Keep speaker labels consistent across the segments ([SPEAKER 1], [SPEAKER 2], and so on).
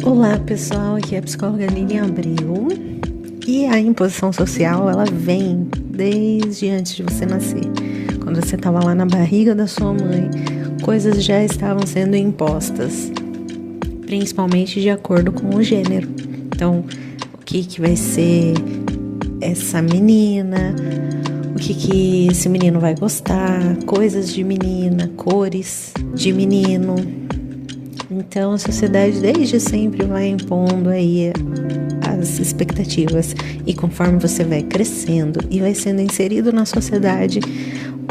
[SPEAKER 1] Olá pessoal, aqui é a psicóloga Lilian Abreu e a imposição social ela vem desde antes de você nascer. Quando você estava lá na barriga da sua mãe, coisas já estavam sendo impostas, principalmente de acordo com o gênero. Então, o que vai ser essa menina, o que esse menino vai gostar, coisas de menina, cores de menino. Então, a sociedade desde sempre vai impondo aí as expectativas e conforme você vai crescendo e vai sendo inserido na sociedade,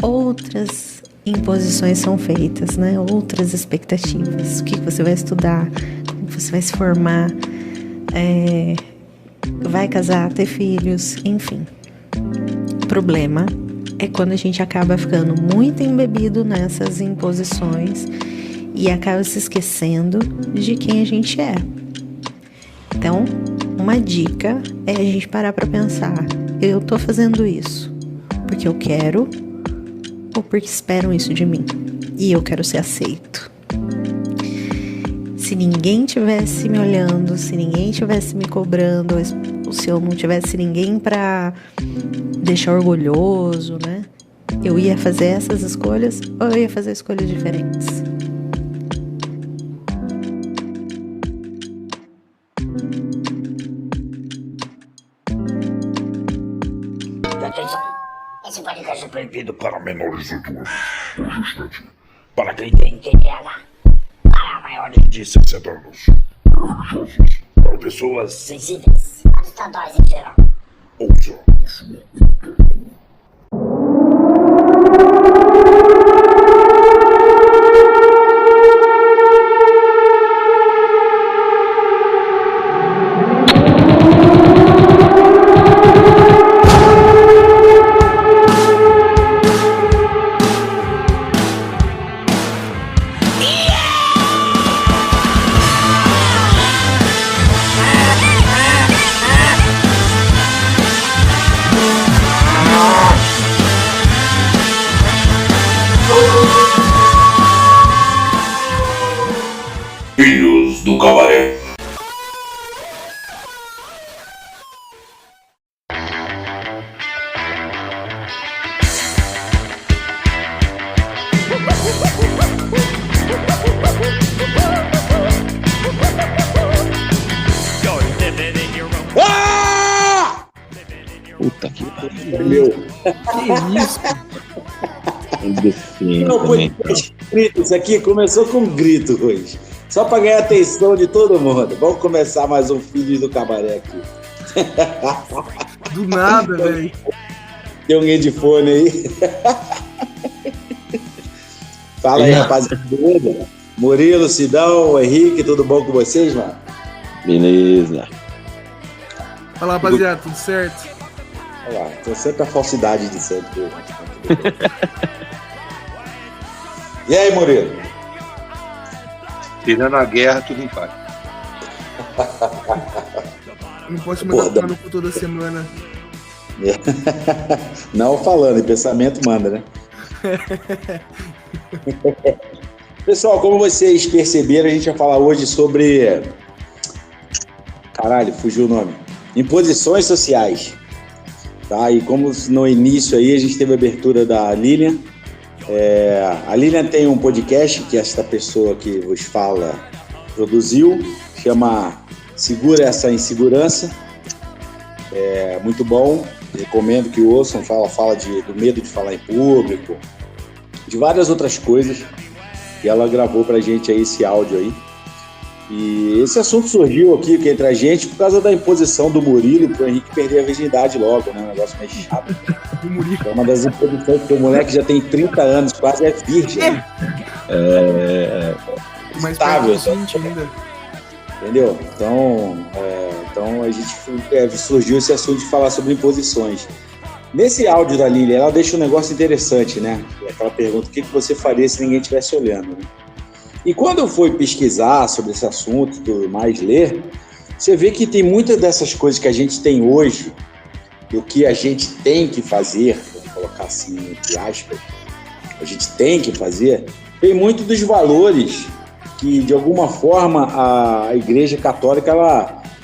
[SPEAKER 1] outras imposições são feitas, né? Outras expectativas. O que você vai estudar, como você vai se formar, vai casar, ter filhos, enfim. O problema é quando a gente acaba ficando muito embebido nessas imposições e acaba se esquecendo de quem a gente é. Então, uma dica é a gente parar para pensar: eu tô fazendo isso porque eu quero ou porque esperam isso de mim? E eu quero ser aceito. Se ninguém tivesse me olhando, se ninguém tivesse me cobrando, ou se eu não tivesse ninguém para deixar orgulhoso, né? Eu ia fazer essas escolhas ou eu ia fazer escolhas diferentes?
[SPEAKER 2] Atenção, esse podcast é proibido para menores de 18 anos, para quem tem TDAH, para maiores de 60 anos, para pessoas sensíveis, assustadores em geral. Ouça o som. Filhos do Cabaré.
[SPEAKER 3] Puta que pariu.
[SPEAKER 4] Meu.
[SPEAKER 5] Que isso?
[SPEAKER 4] Não, foi grito. Isso aqui começou com um grito hoje. Só para ganhar a atenção de todo mundo. Vamos começar mais um Filhos do Cabaré aqui.
[SPEAKER 5] Do nada, velho.
[SPEAKER 4] Tem um headphone aí. Fala aí, rapaziada. Murilo, Sidão, Henrique, tudo bom com vocês, mano?
[SPEAKER 3] Beleza.
[SPEAKER 5] Fala, rapaziada, tudo certo?
[SPEAKER 4] Olha lá, tem sempre a falsidade de sempre. E aí, Murilo?
[SPEAKER 6] Tirando a guerra, tudo em paz.
[SPEAKER 5] Não posso mandar tomar no cu toda semana.
[SPEAKER 4] Não falando, em pensamento manda, né? Pessoal, como vocês perceberam, a gente vai falar hoje sobre... Caralho, fugiu o nome. Imposições sociais. Tá? E como no início aí a gente teve a abertura da Lilian. A Lilian tem um podcast que esta pessoa que vos fala produziu, chama Segura Essa Insegurança. É muito bom, recomendo que ouçam. Fala do medo de falar em público, de várias outras coisas, e ela gravou pra gente aí esse áudio aí. E esse assunto surgiu aqui entre a gente por causa da imposição do Murilo pro Henrique perder a virgindade logo, né? Um negócio meio chato. É uma das imposições, porque o moleque já tem 30 anos, quase é virgem.
[SPEAKER 5] Mas
[SPEAKER 4] Estável,
[SPEAKER 5] ainda.
[SPEAKER 4] entendeu? Então a gente surgiu esse assunto de falar sobre imposições. Nesse áudio da Lilian, ela deixa um negócio interessante, né? Aquela pergunta: o que você faria se ninguém estivesse olhando, né? E quando eu fui pesquisar sobre esse assunto, tudo mais, ler, você vê que tem muitas dessas coisas que a gente tem hoje, e o que a gente tem que fazer, vamos colocar assim, entre aspas, a gente tem que fazer, tem muito dos valores que, de alguma forma, a Igreja Católica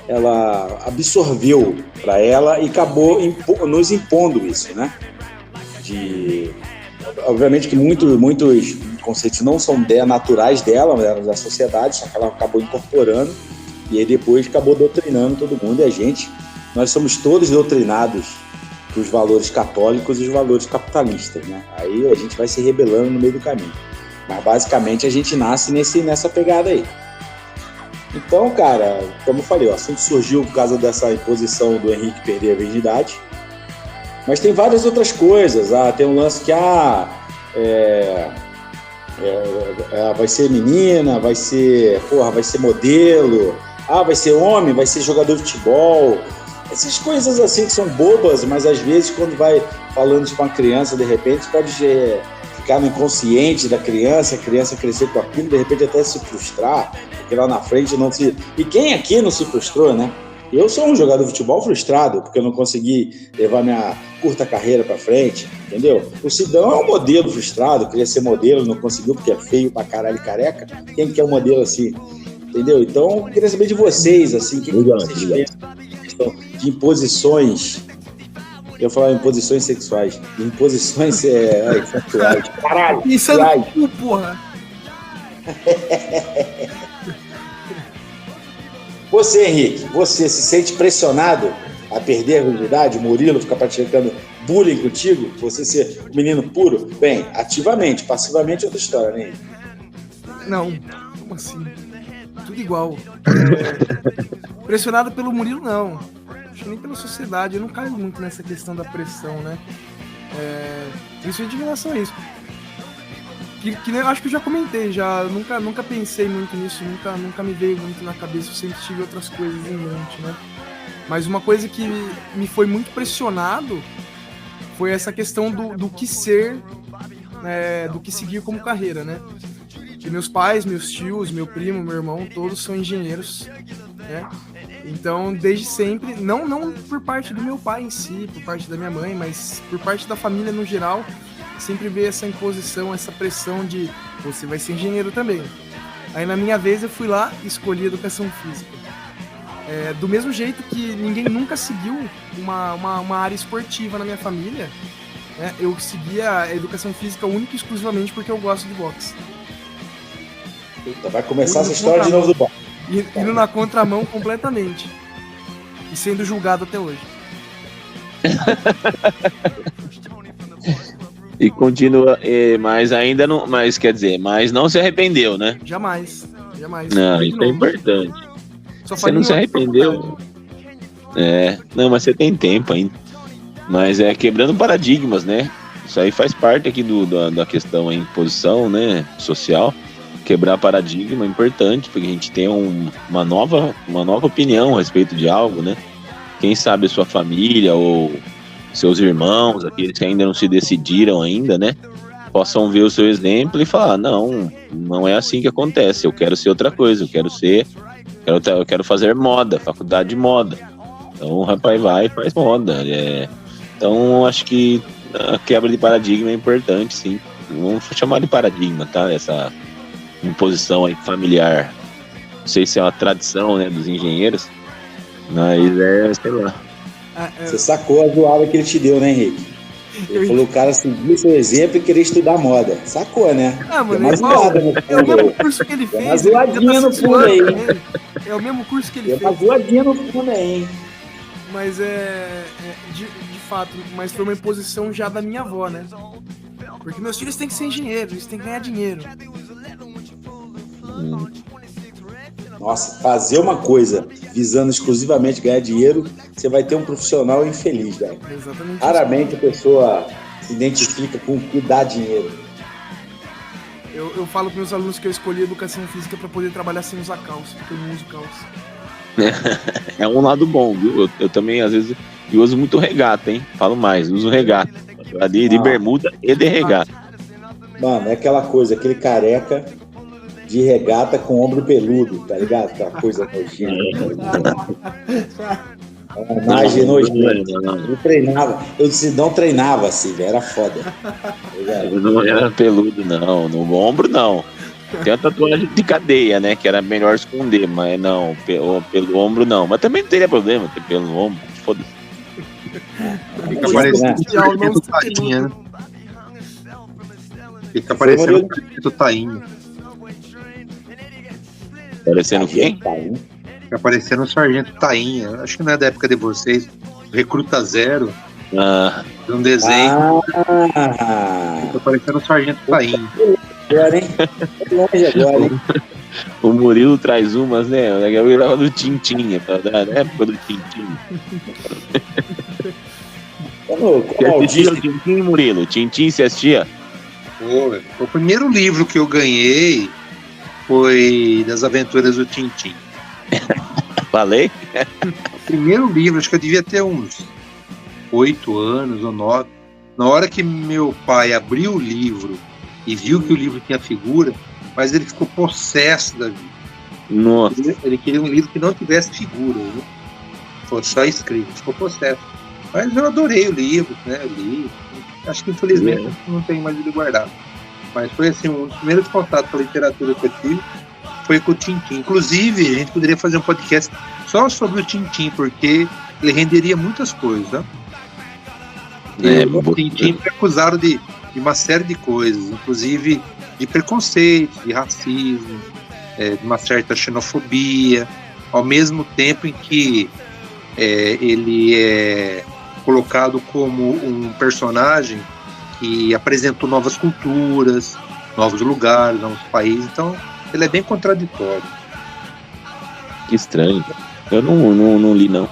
[SPEAKER 4] ela absorveu para ela e acabou nos impondo isso, né? Obviamente que muitos conceitos não são naturais dela, mas eram da sociedade, só que ela acabou incorporando e aí depois acabou doutrinando todo mundo. E nós somos todos doutrinados dos valores católicos e os valores capitalistas, né? Aí a gente vai se rebelando no meio do caminho. Mas basicamente a gente nasce nessa pegada aí. Então, cara, como eu falei, o assunto surgiu por causa dessa imposição do Henrique perder a virgindade. Mas tem várias outras coisas. Tem um lance que vai ser menina, vai ser modelo, vai ser homem, vai ser jogador de futebol. Essas coisas assim que são bobas, mas às vezes quando vai falando com uma criança, de repente pode ficar no inconsciente da criança, a criança crescer com aquilo, de repente até se frustrar, porque lá na frente não se... E quem aqui não se frustrou, né? Eu sou um jogador de futebol frustrado, porque eu não consegui levar minha curta carreira pra frente, entendeu? O Sidão é um modelo frustrado, queria ser modelo, não conseguiu porque é feio pra caralho e careca. Quem quer um modelo assim, entendeu? Então, eu queria saber de vocês, assim, o que vocês pensam de imposições. Eu ia falar imposições sexuais. Imposições sexuais. Caralho,
[SPEAKER 5] isso é no cu, porra.
[SPEAKER 4] Você, Henrique, você se sente pressionado a perder a virgindade? O Murilo fica praticando bullying contigo? Você ser um menino puro? Bem, ativamente, passivamente é outra história, né, Henrique?
[SPEAKER 5] Não, como assim? Tudo igual. Pressionado pelo Murilo, não. Acho que nem pela sociedade. Eu não caio muito nessa questão da pressão, né? Principalmente em relação a isso. Que eu acho que eu já comentei, nunca pensei muito nisso, nunca me veio muito na cabeça, eu sempre tive outras coisas em mente, né? Mas uma coisa que me foi muito pressionado foi essa questão do que ser, do que seguir como carreira, né? Que meus pais, meus tios, meu primo, meu irmão, todos são engenheiros, né? Então, desde sempre, não por parte do meu pai em si, por parte da minha mãe, mas por parte da família no geral, sempre veio essa imposição, essa pressão de você vai ser engenheiro também. Aí na minha vez eu fui lá e escolhi educação física. Do mesmo jeito que ninguém nunca seguiu uma área esportiva na minha família, né? Eu seguia a educação física única e exclusivamente porque eu gosto de boxe.
[SPEAKER 4] Eita, vai começar essa história de novo do boxe.
[SPEAKER 5] Indo na contramão completamente. E sendo julgado até hoje.
[SPEAKER 3] E continua, mas ainda não, mas não se arrependeu, né?
[SPEAKER 5] Jamais.
[SPEAKER 3] Não, isso é importante. Você não se arrependeu? Não, mas você tem tempo ainda. Mas quebrando paradigmas, né? Isso aí faz parte aqui da questão aí, imposição, né, social. Quebrar paradigma é importante, porque a gente tem uma nova opinião a respeito de algo, né? Quem sabe a sua família ou seus irmãos, aqueles que ainda não se decidiram ainda, né, possam ver o seu exemplo e falar, não é assim que acontece, eu quero ser outra coisa, eu quero fazer moda, faculdade de moda. Então o rapaz vai e faz moda. Então acho que a quebra de paradigma é importante, sim. Vamos chamar de paradigma, tá? Essa imposição aí familiar. Não sei se é uma tradição, né, dos engenheiros, mas sei lá.
[SPEAKER 4] Você sacou a zoada que ele te deu, né, Henrique? Ele falou o cara seguir seu exemplo e querer estudar moda. Sacou, né?
[SPEAKER 5] Mano, é o mesmo curso que ele fez.
[SPEAKER 4] Uma zoadinha no fundo aí.
[SPEAKER 5] É o mesmo curso que ele fez.
[SPEAKER 4] Uma zoadinha no fundo aí, hein?
[SPEAKER 5] Mas de fato, mas foi uma imposição já da minha avó, né? Porque meus filhos têm que ser engenheiros, eles têm que ganhar dinheiro.
[SPEAKER 4] Nossa, fazer uma coisa visando exclusivamente ganhar dinheiro, você vai ter um profissional infeliz, velho.
[SPEAKER 5] Exatamente.
[SPEAKER 4] Raramente a pessoa se identifica com o que dá dinheiro.
[SPEAKER 5] Eu falo para meus alunos que eu escolhi educação física para poder trabalhar sem usar calça, porque eu não uso calça.
[SPEAKER 3] É um lado bom, viu? Eu também, às vezes, eu uso muito regata, hein? Falo mais, uso regata. De bermuda e de regata.
[SPEAKER 4] Mano, é aquela coisa, aquele careca de regata com ombro peludo, tá ligado? Aquela coisa nojenta. Uma imagem nojenta. Eu treinava. Eu não treinava assim, velho. Era foda.
[SPEAKER 3] Eu não era peludo, não. No ombro, não. Tem a tatuagem de cadeia, né? Que era melhor esconder, mas não. Pelo ombro, não. Mas também não teria problema ter pelo ombro. Foda-se.
[SPEAKER 6] Fica parecendo o sargento Tainha, né? Fica parecendo o sargento Tainha.
[SPEAKER 3] Parecendo quem?
[SPEAKER 6] Fica parecendo o sargento Tainha. Acho que não é da época de vocês. Recruta Zero. De um desenho. Fica parecendo o sargento Tainha.
[SPEAKER 4] Agora, hein? Longe agora, hein?
[SPEAKER 3] O Murilo traz umas, né? O legal era do Tintin, na época do Tintin. Você assistia o Tintin, Murilo? Tintin, você assistia?
[SPEAKER 6] O primeiro livro que eu ganhei foi Das Aventuras do Tintin.
[SPEAKER 3] Falei?
[SPEAKER 6] O primeiro livro, acho que eu devia ter uns 8 anos ou 9. Na hora que meu pai abriu o livro e viu que o livro tinha figura, mas ele ficou possesso da vida.
[SPEAKER 3] Nossa.
[SPEAKER 6] Ele queria um livro que não tivesse figura, né? Foi só escrito, ficou possesso. Mas eu adorei o livro, né? Eu li. Acho que infelizmente não tenho mais ele guardado. Mas foi assim, um dos primeiros contatos com a literatura que eu tive foi com o Tintin. Inclusive, a gente poderia fazer um podcast só sobre o Tintin, porque ele renderia muitas coisas, né? O Tintin foi acusado de uma série de coisas, inclusive de preconceito, de racismo, de uma certa xenofobia, ao mesmo tempo em que ele é colocado como um personagem que apresentou novas culturas, novos lugares, novos países, então ele é bem contraditório.
[SPEAKER 3] Que estranho. Eu não li, não.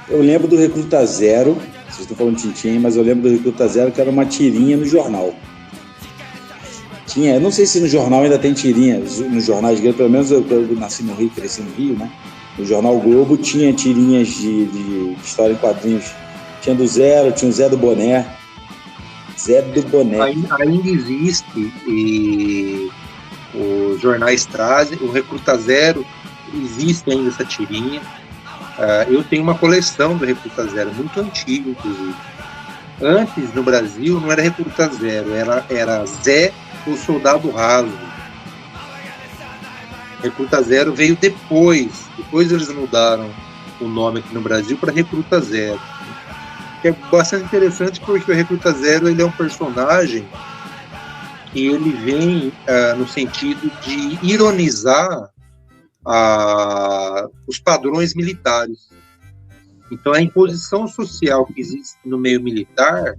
[SPEAKER 4] Eu lembro do Recruta Zero, vocês estão falando de Tintin, mas eu lembro do Recruta Zero, que era uma tirinha no jornal. Eu não sei se no jornal ainda tem tirinhas, nos jornais gregos, pelo menos eu nasci no Rio, cresci no Rio, né? No jornal Globo tinha tirinhas de história em quadrinhos. Tinha do Zero, tinha o Zé do Boné. Zé do Boné.
[SPEAKER 6] Ainda existe, e os jornais trazem, o Recruta Zero, existe ainda essa tirinha. Eu tenho uma coleção do Recruta Zero, muito antiga, inclusive. Antes, no Brasil, não era Recruta Zero, era Zé, o Soldado Raso. Recruta Zero veio depois eles mudaram o nome aqui no Brasil para Recruta Zero. Que é bastante interessante porque o Recruta Zero ele é um personagem que ele vem no sentido de ironizar os padrões militares. Então a imposição social que existe no meio militar,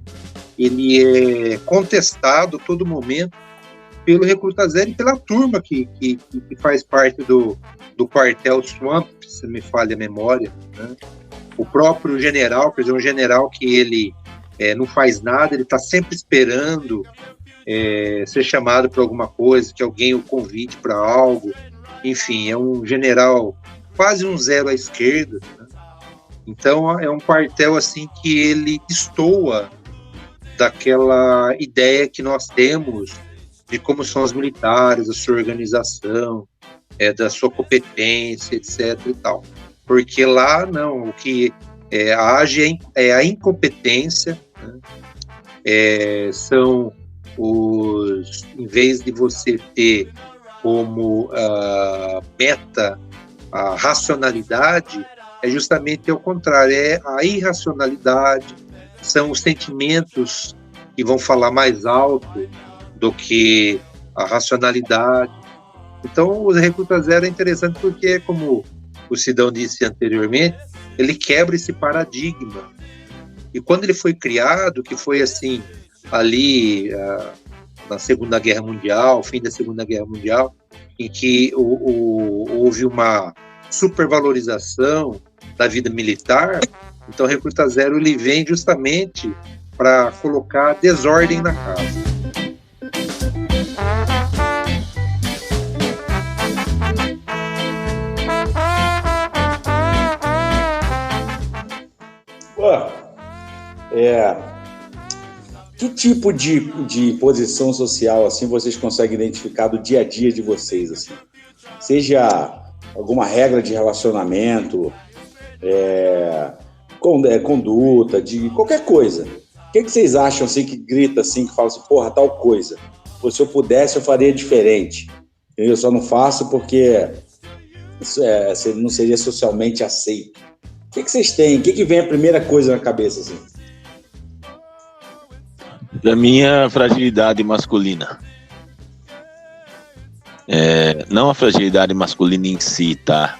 [SPEAKER 6] ele é contestado a todo momento pelo Recruta Zero e pela turma que faz parte do quartel Swamp, se me falha a memória, né? O próprio general, quer dizer, um general que ele não faz nada, ele está sempre esperando ser chamado para alguma coisa, que alguém o convide para algo. Enfim, é um general quase um zero à esquerda, né? Então é um quartel assim que ele destoa daquela ideia que nós temos de como são os militares, a sua organização, da sua competência, etc. e tal. Porque lá, não, o que age é a incompetência, né? São em vez de você ter como meta a racionalidade, é justamente ao contrário, é a irracionalidade, são os sentimentos que vão falar mais alto do que a racionalidade. Então, o Recruta Zero é interessante porque, como o Sidão disse anteriormente, ele quebra esse paradigma. E quando ele foi criado, que foi assim, ali na Segunda Guerra Mundial, fim da Segunda Guerra Mundial, em que houve uma supervalorização da vida militar, então o Recruta Zero ele vem justamente para colocar desordem na casa.
[SPEAKER 4] Que tipo de posição social assim vocês conseguem identificar do dia a dia de vocês, assim? Seja alguma regra de relacionamento, conduta, de qualquer coisa. O que vocês acham assim que grita assim, que fala assim, porra, tal coisa? Pô, se eu pudesse, eu faria diferente. Eu só não faço porque isso não seria socialmente aceito. O que vocês têm? O que vem a primeira coisa na cabeça assim?
[SPEAKER 3] Da minha fragilidade masculina. Não a fragilidade masculina em si, tá?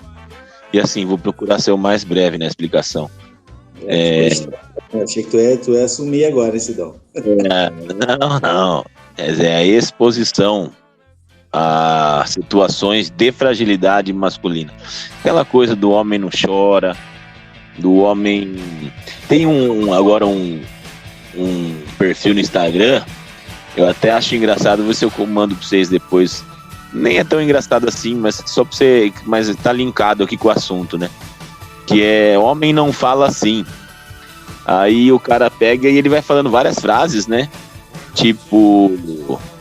[SPEAKER 3] E assim, vou procurar ser o mais breve na explicação.
[SPEAKER 4] Eu achei que tu ia assumir agora, Sidão.
[SPEAKER 3] Não. É a exposição a situações de fragilidade masculina. Aquela coisa do homem não chora, do homem... Tem agora um perfil no Instagram, eu até acho engraçado, ver se eu mando pra vocês depois. Nem é tão engraçado assim, mas só pra você... Mas tá linkado aqui com o assunto, né? Que é homem não fala assim. Aí o cara pega e ele vai falando várias frases, né? Tipo,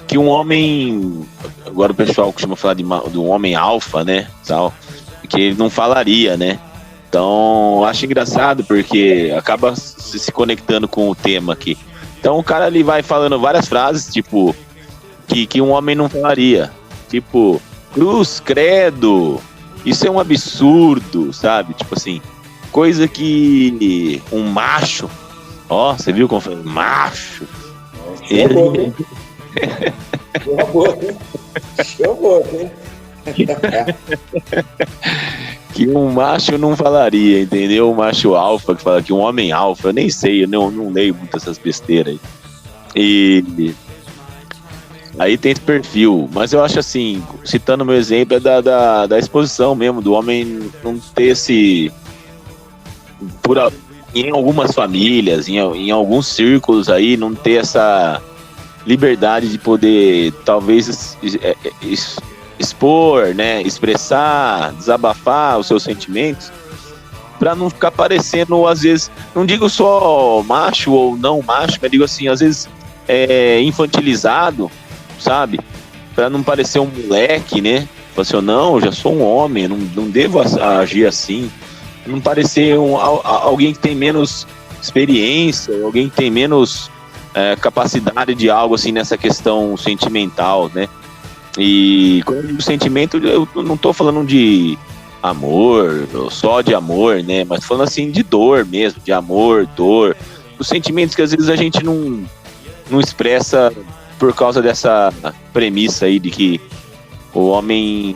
[SPEAKER 3] que um homem... Agora o pessoal costuma falar do homem alfa, né? Tal, que ele não falaria, né? Então, acho engraçado porque acaba se conectando com o tema aqui. Então, o cara ali vai falando várias frases, tipo, que um homem não falaria. Tipo, cruz, credo, isso é um absurdo, sabe? Tipo assim, coisa que um macho, você viu como foi? Macho.
[SPEAKER 4] Show, hein?
[SPEAKER 3] Que um macho não falaria, entendeu? Um macho alfa, que fala que um homem alfa, eu nem sei, eu não leio muito essas besteiras aí. E aí tem esse perfil, mas eu acho assim, citando o meu exemplo, é da exposição mesmo, do homem não ter esse... Em algumas famílias, em alguns círculos aí, não ter essa liberdade de poder, talvez, expor, né, expressar, desabafar os seus sentimentos, para não ficar parecendo, às vezes, não digo só macho ou não macho, mas digo assim, às vezes infantilizado, sabe? Para não parecer um moleque, né? Falar assim, não, eu já sou um homem, não devo agir assim. Não parecer alguém que tem menos experiência, alguém que tem menos capacidade de algo assim nessa questão sentimental, né? E quando eu digo sentimento, eu não tô falando de amor, só de amor, né? Mas falando assim de dor mesmo, de amor, dor. Os sentimentos que às vezes a gente não expressa por causa dessa premissa aí de que o homem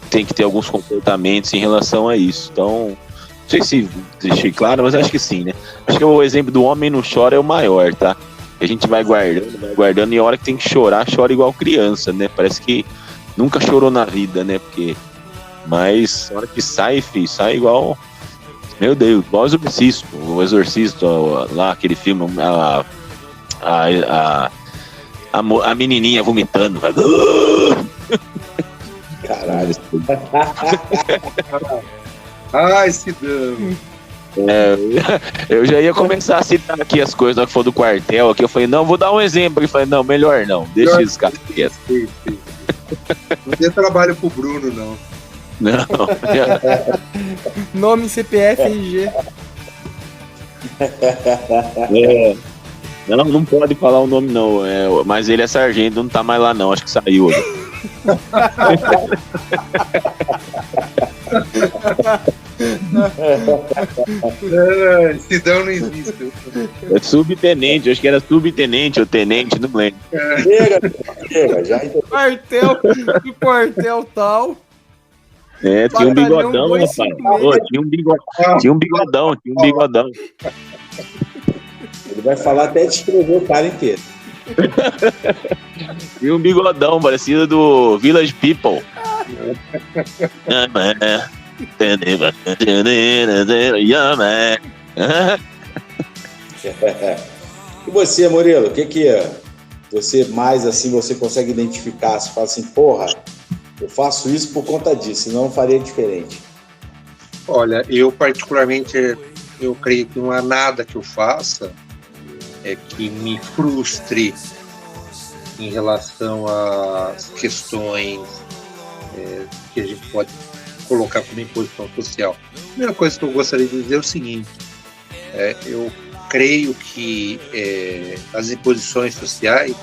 [SPEAKER 3] tem que ter alguns comportamentos em relação a isso. Então, não sei se deixei claro, mas acho que sim, né? Acho que o exemplo do homem não chora é o maior, tá? A gente vai guardando e a hora que tem que chorar, chora igual criança, né? Parece que nunca chorou na vida, né? Mas a hora que sai, sai igual... Meu Deus, igual o Exorcista, lá, aquele filme, a menininha vomitando.
[SPEAKER 4] Caralho.
[SPEAKER 6] Ai, Sidão.
[SPEAKER 3] Eu já ia começar a citar aqui as coisas que for do quartel aqui. Eu falei, não, vou dar um exemplo. Eu falei, não, melhor não, deixa isso, cara.
[SPEAKER 6] Não tem trabalho pro Bruno, não.
[SPEAKER 3] Não.
[SPEAKER 5] Nome, CPF, RG.
[SPEAKER 3] Não pode falar o nome, não. Mas ele é sargento, não tá mais lá, não. Acho que saiu.
[SPEAKER 6] Sidão não existe.
[SPEAKER 3] É subtenente, acho que era subtenente ou tenente, não lembro.
[SPEAKER 4] Chega, já
[SPEAKER 5] quartel tal.
[SPEAKER 3] Tinha um bigodão, rapaz. Tinha um bigodão.
[SPEAKER 4] Ele vai falar até descrever o cara inteiro.
[SPEAKER 3] Tinha um bigodão, parecido do Village People.
[SPEAKER 4] E você, Murilo, o que você mais assim você consegue identificar? Você fala assim, porra, eu faço isso por conta disso, senão eu faria diferente.
[SPEAKER 6] Olha, eu particularmente, eu creio que não há nada que eu faça que me frustre em relação às questões que a gente pode colocar como imposição social. A primeira coisa que eu gostaria de dizer é o seguinte: eu creio que as imposições sociais,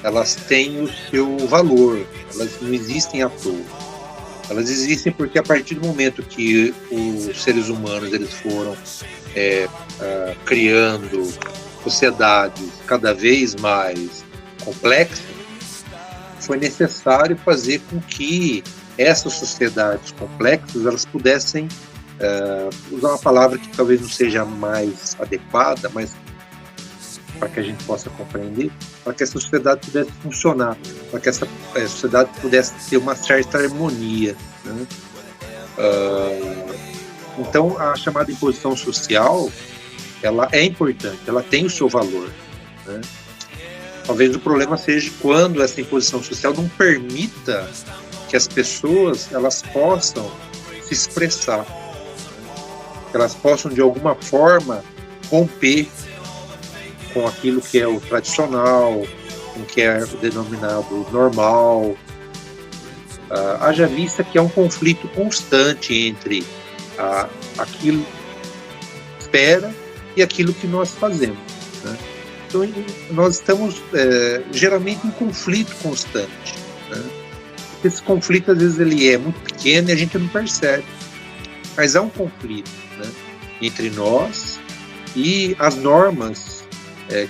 [SPEAKER 6] elas têm o seu valor, elas não existem à toa. Elas existem porque a partir do momento que os seres humanos eles foram criando sociedades cada vez mais complexas, foi necessário fazer com que essas sociedades complexas elas pudessem usar uma palavra que talvez não seja mais adequada, mas para que a gente possa compreender, para que essa sociedade pudesse funcionar, para que essa sociedade pudesse ter uma certa harmonia, né? Então, a chamada imposição social, ela é importante, ela tem o seu valor, né? Talvez o problema seja quando essa imposição social não permita que as pessoas elas possam se expressar, que elas possam de alguma forma romper com aquilo que é o tradicional, com o que é o denominado normal. Haja vista que é um conflito constante entre aquilo que espera e aquilo que nós fazemos, né? Então, nós estamos geralmente em conflito constante, né? Esse conflito, às vezes, ele é muito pequeno e a gente não percebe, mas há um conflito, né, entre nós e as normas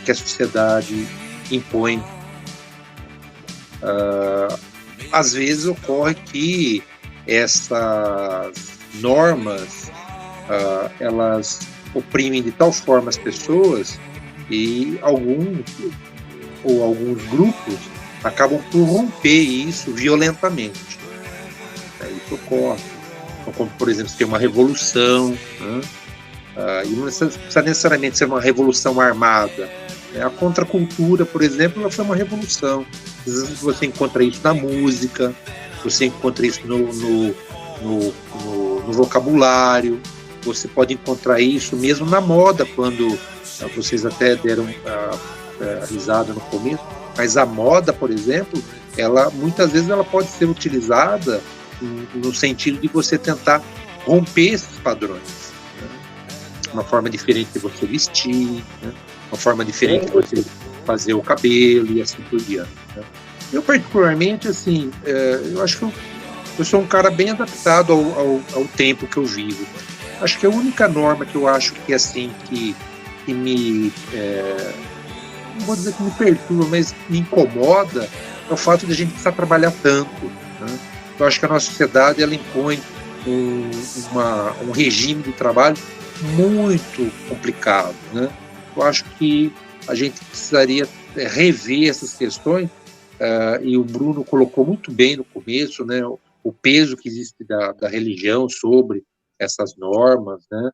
[SPEAKER 6] que a sociedade impõe. Às vezes ocorre que essas normas elas oprimem de tal forma as pessoas e alguns grupos acabam por romper isso violentamente. Isso ocorre. Então, como, por exemplo, se tem uma revolução, né? E não precisa necessariamente ser uma revolução armada. A contracultura, por exemplo, ela foi uma revolução. Às vezes você encontra isso na música, você encontra isso no vocabulário, você pode encontrar isso mesmo na moda, quando vocês até deram risada no começo, mas a moda, por exemplo, ela muitas vezes ela pode ser utilizada no sentido de você tentar romper esses padrões, né? Uma forma diferente de você vestir, né? Uma forma diferente de você fazer o cabelo e assim por diante, né? Eu particularmente, assim, eu acho que eu sou um cara bem adaptado ao tempo que eu vivo. Acho que a única norma que eu acho que assim que me não vou dizer que me perturba, mas me incomoda é o fato de a gente precisar trabalhar tanto, né? Eu acho que a nossa sociedade ela impõe um regime de trabalho muito complicado, né? Eu acho que a gente precisaria rever essas questões, e o Bruno colocou muito bem no começo, né, o peso que existe da religião sobre essas normas, né,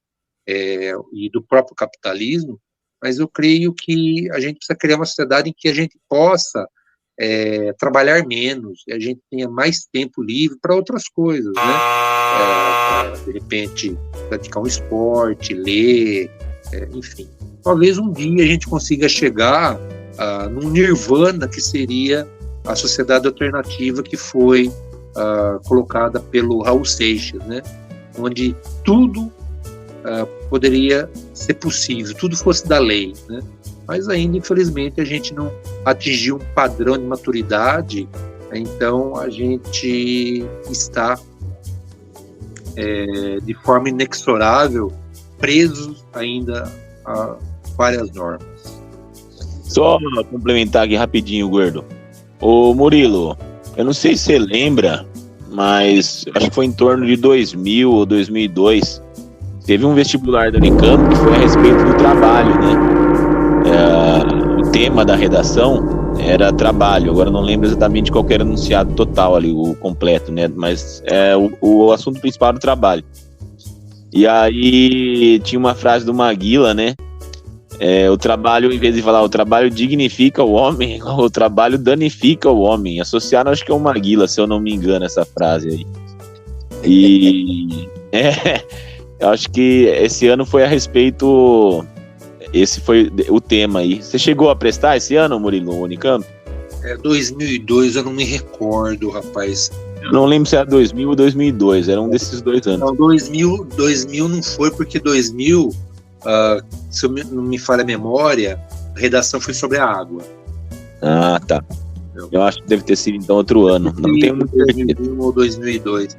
[SPEAKER 6] e do próprio capitalismo, mas eu creio que a gente precisa criar uma sociedade em que a gente possa trabalhar menos, e a gente tenha mais tempo livre para outras coisas, né? De repente, praticar um esporte, ler, enfim. Talvez um dia a gente consiga chegar num nirvana que seria a sociedade alternativa que foi colocada pelo Raul Seixas, né? Onde tudo poderia ser possível, tudo fosse da lei, né? Mas ainda, infelizmente, a gente não atingiu um padrão de maturidade, então a gente está, de forma inexorável, presos ainda a várias normas.
[SPEAKER 3] Só complementar aqui rapidinho, Gordo. Ô Murilo, eu não sei se você lembra, mas acho que foi em torno de 2000 ou 2002, teve um vestibular da Unicamp que foi a respeito do trabalho, né? O tema da redação era trabalho. Agora não lembro exatamente qual que era o enunciado total ali, o completo, né? Mas o assunto principal era o trabalho. E aí tinha uma frase do Maguila, né? O trabalho, em vez de falar o trabalho dignifica o homem, o trabalho danifica o homem. Associaram, acho que é o Maguila, se eu não me engano, essa frase aí. E eu acho que esse ano foi a respeito esse foi o tema aí. Você chegou a prestar esse ano, Murilo, o Unicamp?
[SPEAKER 6] 2002, eu não me recordo, rapaz.
[SPEAKER 3] Eu não lembro se era 2000 ou 2002, era um desses 2 anos.
[SPEAKER 6] Não, 2000 não foi, porque 2000, se não me falha a memória, a redação foi sobre a água.
[SPEAKER 3] Ah, tá. Eu acho que deve ter sido então outro ano. Não tenho muito
[SPEAKER 6] 2001 ou 2002.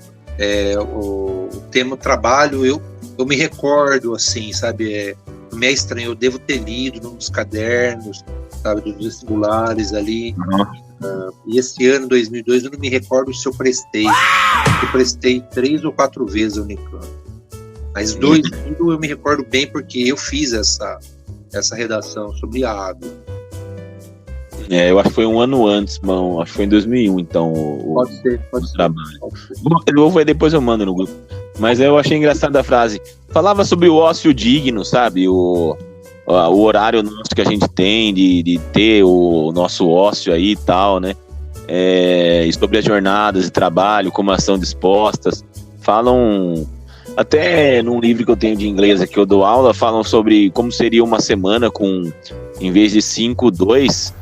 [SPEAKER 6] O tema trabalho, eu me recordo, assim, sabe? Não me é estranho, eu devo ter lido num dos cadernos, sabe, dos vestibulares ali. E esse ano, 2002, eu não me recordo se eu prestei. Eu prestei 3 ou 4 vezes a Unicamp. Mas 2000 eu me recordo bem, porque eu fiz essa redação sobre a água.
[SPEAKER 3] Eu acho que foi um ano antes, mano. Acho que foi em 2001, então.
[SPEAKER 6] Pode ser.
[SPEAKER 3] Trabalho. Bom, depois eu mando no grupo. Mas eu achei engraçada a frase. Falava sobre o ócio digno, sabe? O horário nosso que a gente tem de ter o nosso ócio aí e tal, né? E sobre as jornadas de trabalho, como elas são dispostas. Falam, até num livro que eu tenho de inglês aqui, eu dou aula, falam sobre como seria uma semana com, em vez de 5, 2,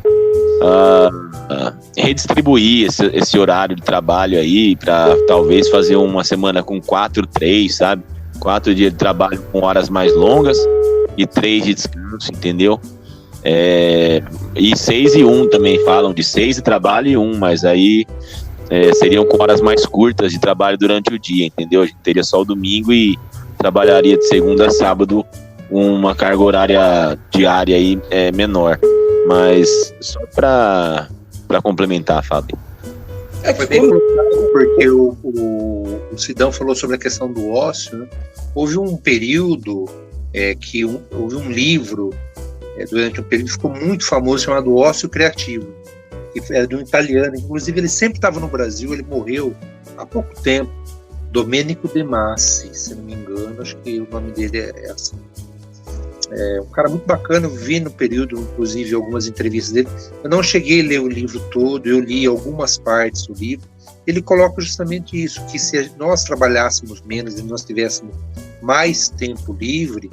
[SPEAKER 3] redistribuir esse horário de trabalho aí para talvez fazer uma semana com 4, 3, sabe? 4 dias de trabalho com horas mais longas e 3 de descanso, entendeu? E 6 e 1 também falam de 6 de trabalho e 1, mas aí seriam com horas mais curtas de trabalho durante o dia, entendeu? A gente teria só o domingo e trabalharia de segunda a sábado uma carga horária diária aí menor. Mas só para complementar, Fábio.
[SPEAKER 6] Foi bem complicado, porque o Sidão falou sobre a questão do ócio, né? Houve um período que houve um livro durante um período que ficou muito famoso, chamado Ócio Criativo, que era de um italiano. Inclusive ele sempre estava no Brasil, ele morreu há pouco tempo, Domenico De Masi, se não me engano, acho que o nome dele é assim. Um cara muito bacana, eu vi no período, inclusive, algumas entrevistas dele. Eu não cheguei a ler o livro todo, eu li algumas partes do livro. Ele coloca justamente isso, que se nós trabalhássemos menos e nós tivéssemos mais tempo livre,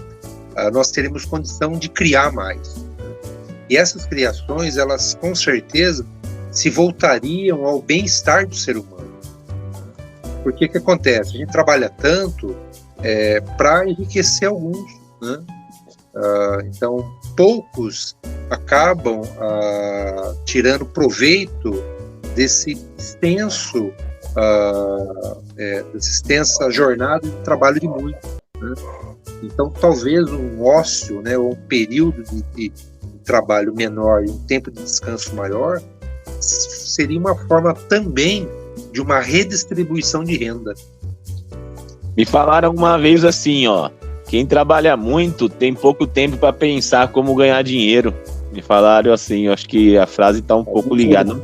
[SPEAKER 6] nós teríamos condição de criar mais. E essas criações, elas com certeza se voltariam ao bem-estar do ser humano. Porque o que acontece? A gente trabalha tanto para enriquecer alguns, né? Então, poucos acabam tirando proveito dessa extensa jornada de trabalho de muitos, né? Então, talvez um ócio, né, ou um período de trabalho menor e um tempo de descanso maior seria uma forma também de uma redistribuição de renda.
[SPEAKER 3] Me falaram uma vez assim, ó: quem trabalha muito tem pouco tempo para pensar como ganhar dinheiro. Me falaram assim, eu acho que a frase está um pouco ligada.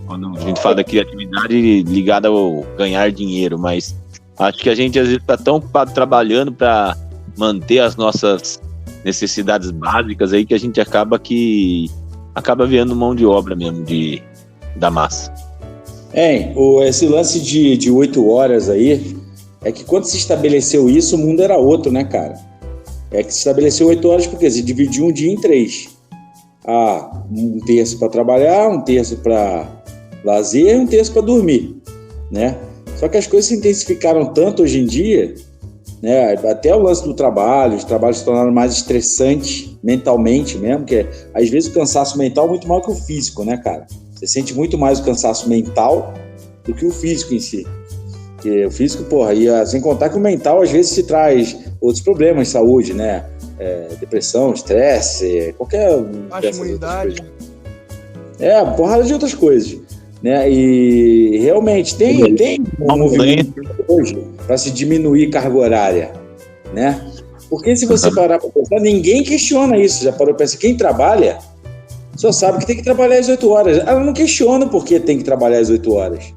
[SPEAKER 3] Quando a gente fala da criatividade ligada ao ganhar dinheiro, mas acho que a gente às vezes está tão ocupado trabalhando para manter as nossas necessidades básicas aí que a gente acaba virando mão de obra mesmo da massa.
[SPEAKER 4] Esse lance de 8 horas aí, é que quando se estabeleceu isso, o mundo era outro, né, cara? Que se estabeleceu 8 horas porque se dividiu um dia em 3. Um terço para trabalhar, um terço para lazer e um terço para dormir, né? Só que as coisas se intensificaram tanto hoje em dia, né? Até o lance do trabalho, os trabalhos se tornaram mais estressantes mentalmente mesmo, que às vezes o cansaço mental é muito maior que o físico, né, cara? Você sente muito mais o cansaço mental do que o físico em si. Porque o físico, sem contar que o mental às vezes se traz outros problemas de saúde, né? Depressão, estresse, qualquer...
[SPEAKER 5] Baixa imunidade.
[SPEAKER 4] Porrada de outras coisas, né? E realmente tem um movimento hoje para se diminuir carga horária, né? Porque se você parar para pensar, ninguém questiona isso. Já parou para pensar, quem trabalha só sabe que tem que trabalhar às 8 horas. Ela não questiona por que tem que trabalhar às 8 horas.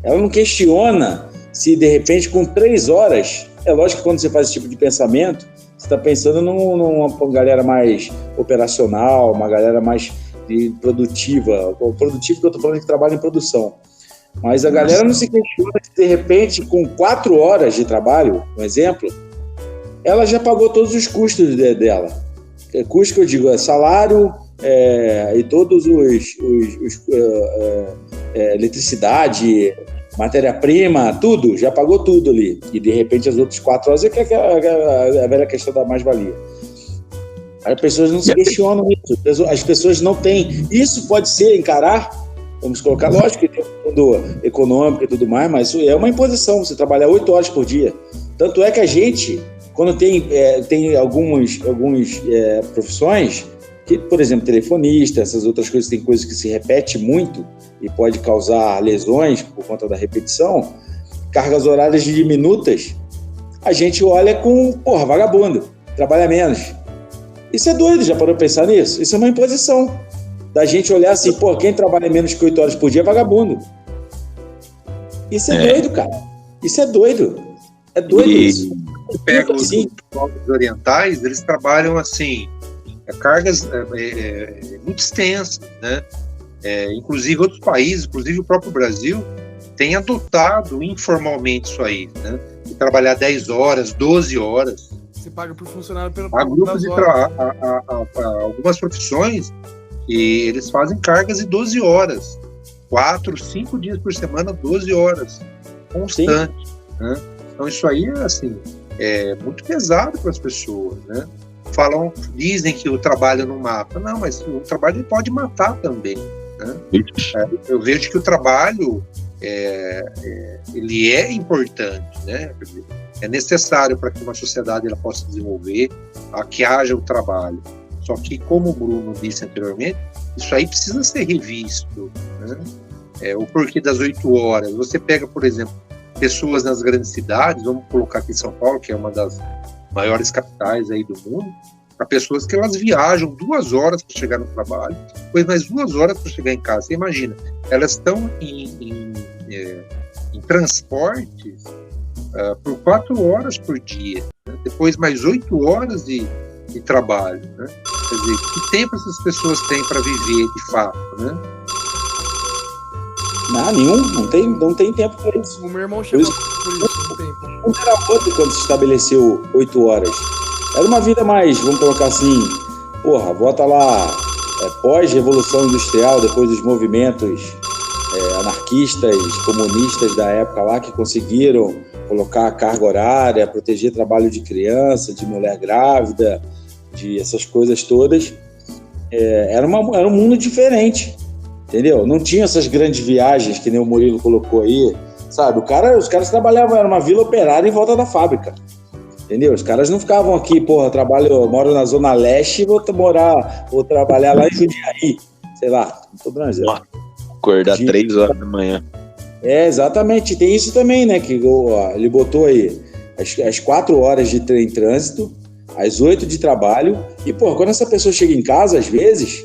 [SPEAKER 4] Ela não questiona se, de repente, com 3 horas... É lógico que quando você faz esse tipo de pensamento, você está pensando numa galera mais operacional, uma galera mais produtiva. O produtivo que eu estou falando que trabalha em produção. Mas a galera não se questiona se, de repente, com 4 horas de trabalho, um exemplo, ela já pagou todos os custos dela. Custo que eu digo é salário e todos eletricidade, matéria-prima, tudo, já pagou tudo ali. E de repente as outras 4 horas é a velha questão da mais-valia. As pessoas não se questionam isso, as pessoas não têm. Isso pode ser encarar, vamos colocar, lógico que tem um mundo econômico e tudo mais, mas isso é uma imposição, você trabalhar 8 horas por dia. Tanto é que a gente, quando tem algumas profissões, que, por exemplo, telefonista, essas outras coisas, tem coisas que se repete muito e pode causar lesões por conta da repetição, cargas horárias diminutas, a gente olha com, vagabundo, trabalha menos. Isso é doido, já parou pra pensar nisso? Isso é uma imposição da gente olhar assim, quem trabalha menos que 8 horas por dia é vagabundo. Isso é doido, cara. Isso é doido. É doido isso.
[SPEAKER 6] Pega os povos orientais, eles trabalham assim, cargas muito extensas, né? Inclusive outros países, inclusive o próprio Brasil, tem adotado informalmente isso aí, né? De trabalhar 10 horas, 12 horas.
[SPEAKER 5] Você paga por funcionário pelo
[SPEAKER 6] Há grupos de algumas profissões que eles fazem cargas de 12 horas. 4, 5 dias por semana, 12 horas. Constante. Né? Então isso aí assim, é muito pesado para as pessoas, né? Dizem que o trabalho não mata. Não, mas o trabalho pode matar também. Né? Eu vejo que o trabalho ele é importante, né? É necessário para que uma sociedade ela possa desenvolver, que haja o trabalho. Só que, como o Bruno disse anteriormente, isso aí precisa ser revisto. Né? O porquê das 8 horas. Você pega, por exemplo, pessoas nas grandes cidades, vamos colocar aqui em São Paulo, que é uma das maiores capitais aí do mundo, para pessoas que elas viajam 2 horas para chegar no trabalho, depois mais 2 horas para chegar em casa. Você imagina, elas estão em transportes por 4 horas por dia, né? Depois mais 8 horas de trabalho, né? Quer dizer, que tempo essas pessoas têm para viver de fato, né?
[SPEAKER 4] Nenhum, não tem tempo para isso.
[SPEAKER 5] O meu irmão chegou por isso, tempo.
[SPEAKER 4] Não era outro quando se estabeleceu 8 horas. Era uma vida mais, vamos colocar assim, volta lá, pós-revolução industrial, depois dos movimentos anarquistas, comunistas da época lá, que conseguiram colocar a carga horária, proteger trabalho de criança, de mulher grávida, de essas coisas todas. Era um mundo diferente, entendeu? Não tinha essas grandes viagens que nem o Murilo colocou aí, sabe? Os caras trabalhavam, era uma vila operária em volta da fábrica, entendeu? Os caras não ficavam aqui, eu moro na Zona Leste, vou trabalhar lá em Jundiaí, sei lá, não tô branjando.
[SPEAKER 3] Acordar 3 horas da manhã.
[SPEAKER 4] Exatamente, tem isso também, né? Que ele botou aí as 4 horas de trânsito, as 8 de trabalho, e quando essa pessoa chega em casa, às vezes,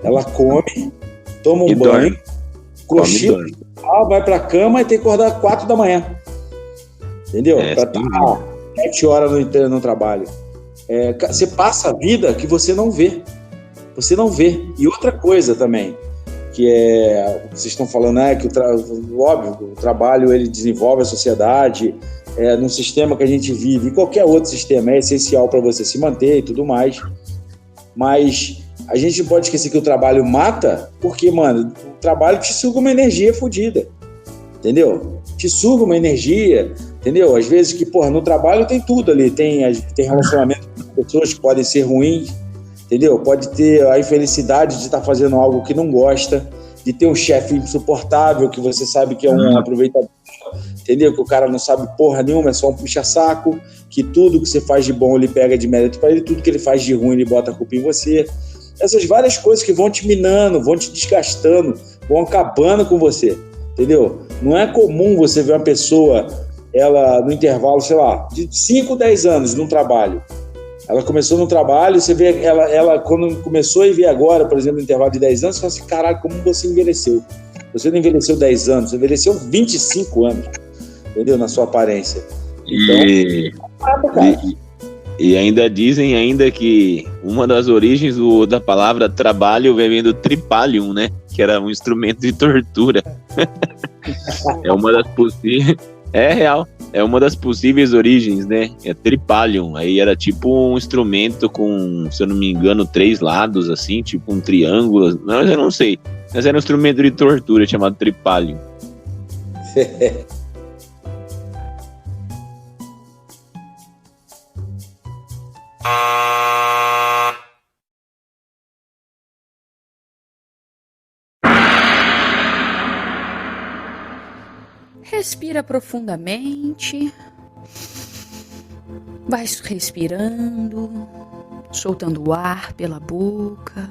[SPEAKER 4] ela come, toma um banho, cochila, vai pra cama e tem que acordar 4 da manhã. Entendeu? Pra estar 7 horas no trabalho. Você passa a vida que você não vê. Você não vê. E outra coisa também, que vocês estão falando, que óbvio, o trabalho ele desenvolve a sociedade, num sistema que a gente vive, e qualquer outro sistema é essencial para você se manter e tudo mais, mas a gente não pode esquecer que o trabalho mata, porque, mano, o trabalho te suga uma energia fodida, entendeu? Te suga uma energia, entendeu? Às vezes que, no trabalho tem tudo ali, tem relacionamento com pessoas que podem ser ruins, entendeu? Pode ter a infelicidade de estar fazendo algo que não gosta, de ter um chefe insuportável, que você sabe que é um aproveitador, entendeu? Que o cara não sabe porra nenhuma, é só um puxa-saco, que tudo que você faz de bom ele pega de mérito para ele, tudo que ele faz de ruim ele bota a culpa em você. Essas várias coisas que vão te minando, vão te desgastando, vão acabando com você, entendeu? Não é comum você ver uma pessoa, ela no intervalo, sei lá, de 5, 10 anos num trabalho. Ela começou no trabalho, você vê ela quando começou e vê agora, por exemplo, no intervalo de 10 anos, você fala assim, caralho, como você envelheceu. Você não envelheceu 10 anos, você envelheceu 25 anos, entendeu? Na sua aparência. Então,
[SPEAKER 3] e ainda dizem que uma das origens da palavra trabalho vem do tripalium, né? Que era um instrumento de tortura. É uma das possíveis. É real. é uma das possíveis origens, né? É tripalium. Aí era tipo um instrumento com, se eu não me engano, 3 lados, assim, tipo um triângulo. Mas eu não sei. Mas era um instrumento de tortura chamado tripalium.
[SPEAKER 7] Respira profundamente. Vai respirando, soltando o ar pela boca.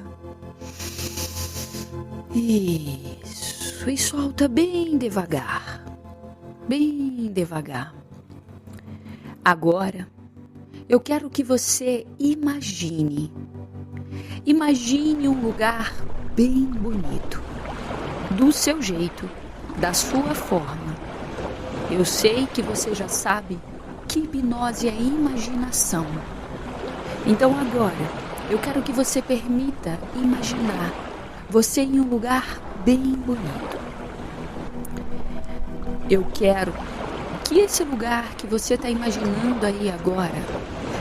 [SPEAKER 7] Isso. E solta bem devagar. Bem devagar. Agora, eu quero que você imagine. Imagine um lugar bem bonito. Do seu jeito, da sua forma. Eu sei que você já sabe que hipnose é imaginação. Então agora, eu quero que você permita imaginar você em um lugar bem bonito. Eu quero que esse lugar que você está imaginando aí agora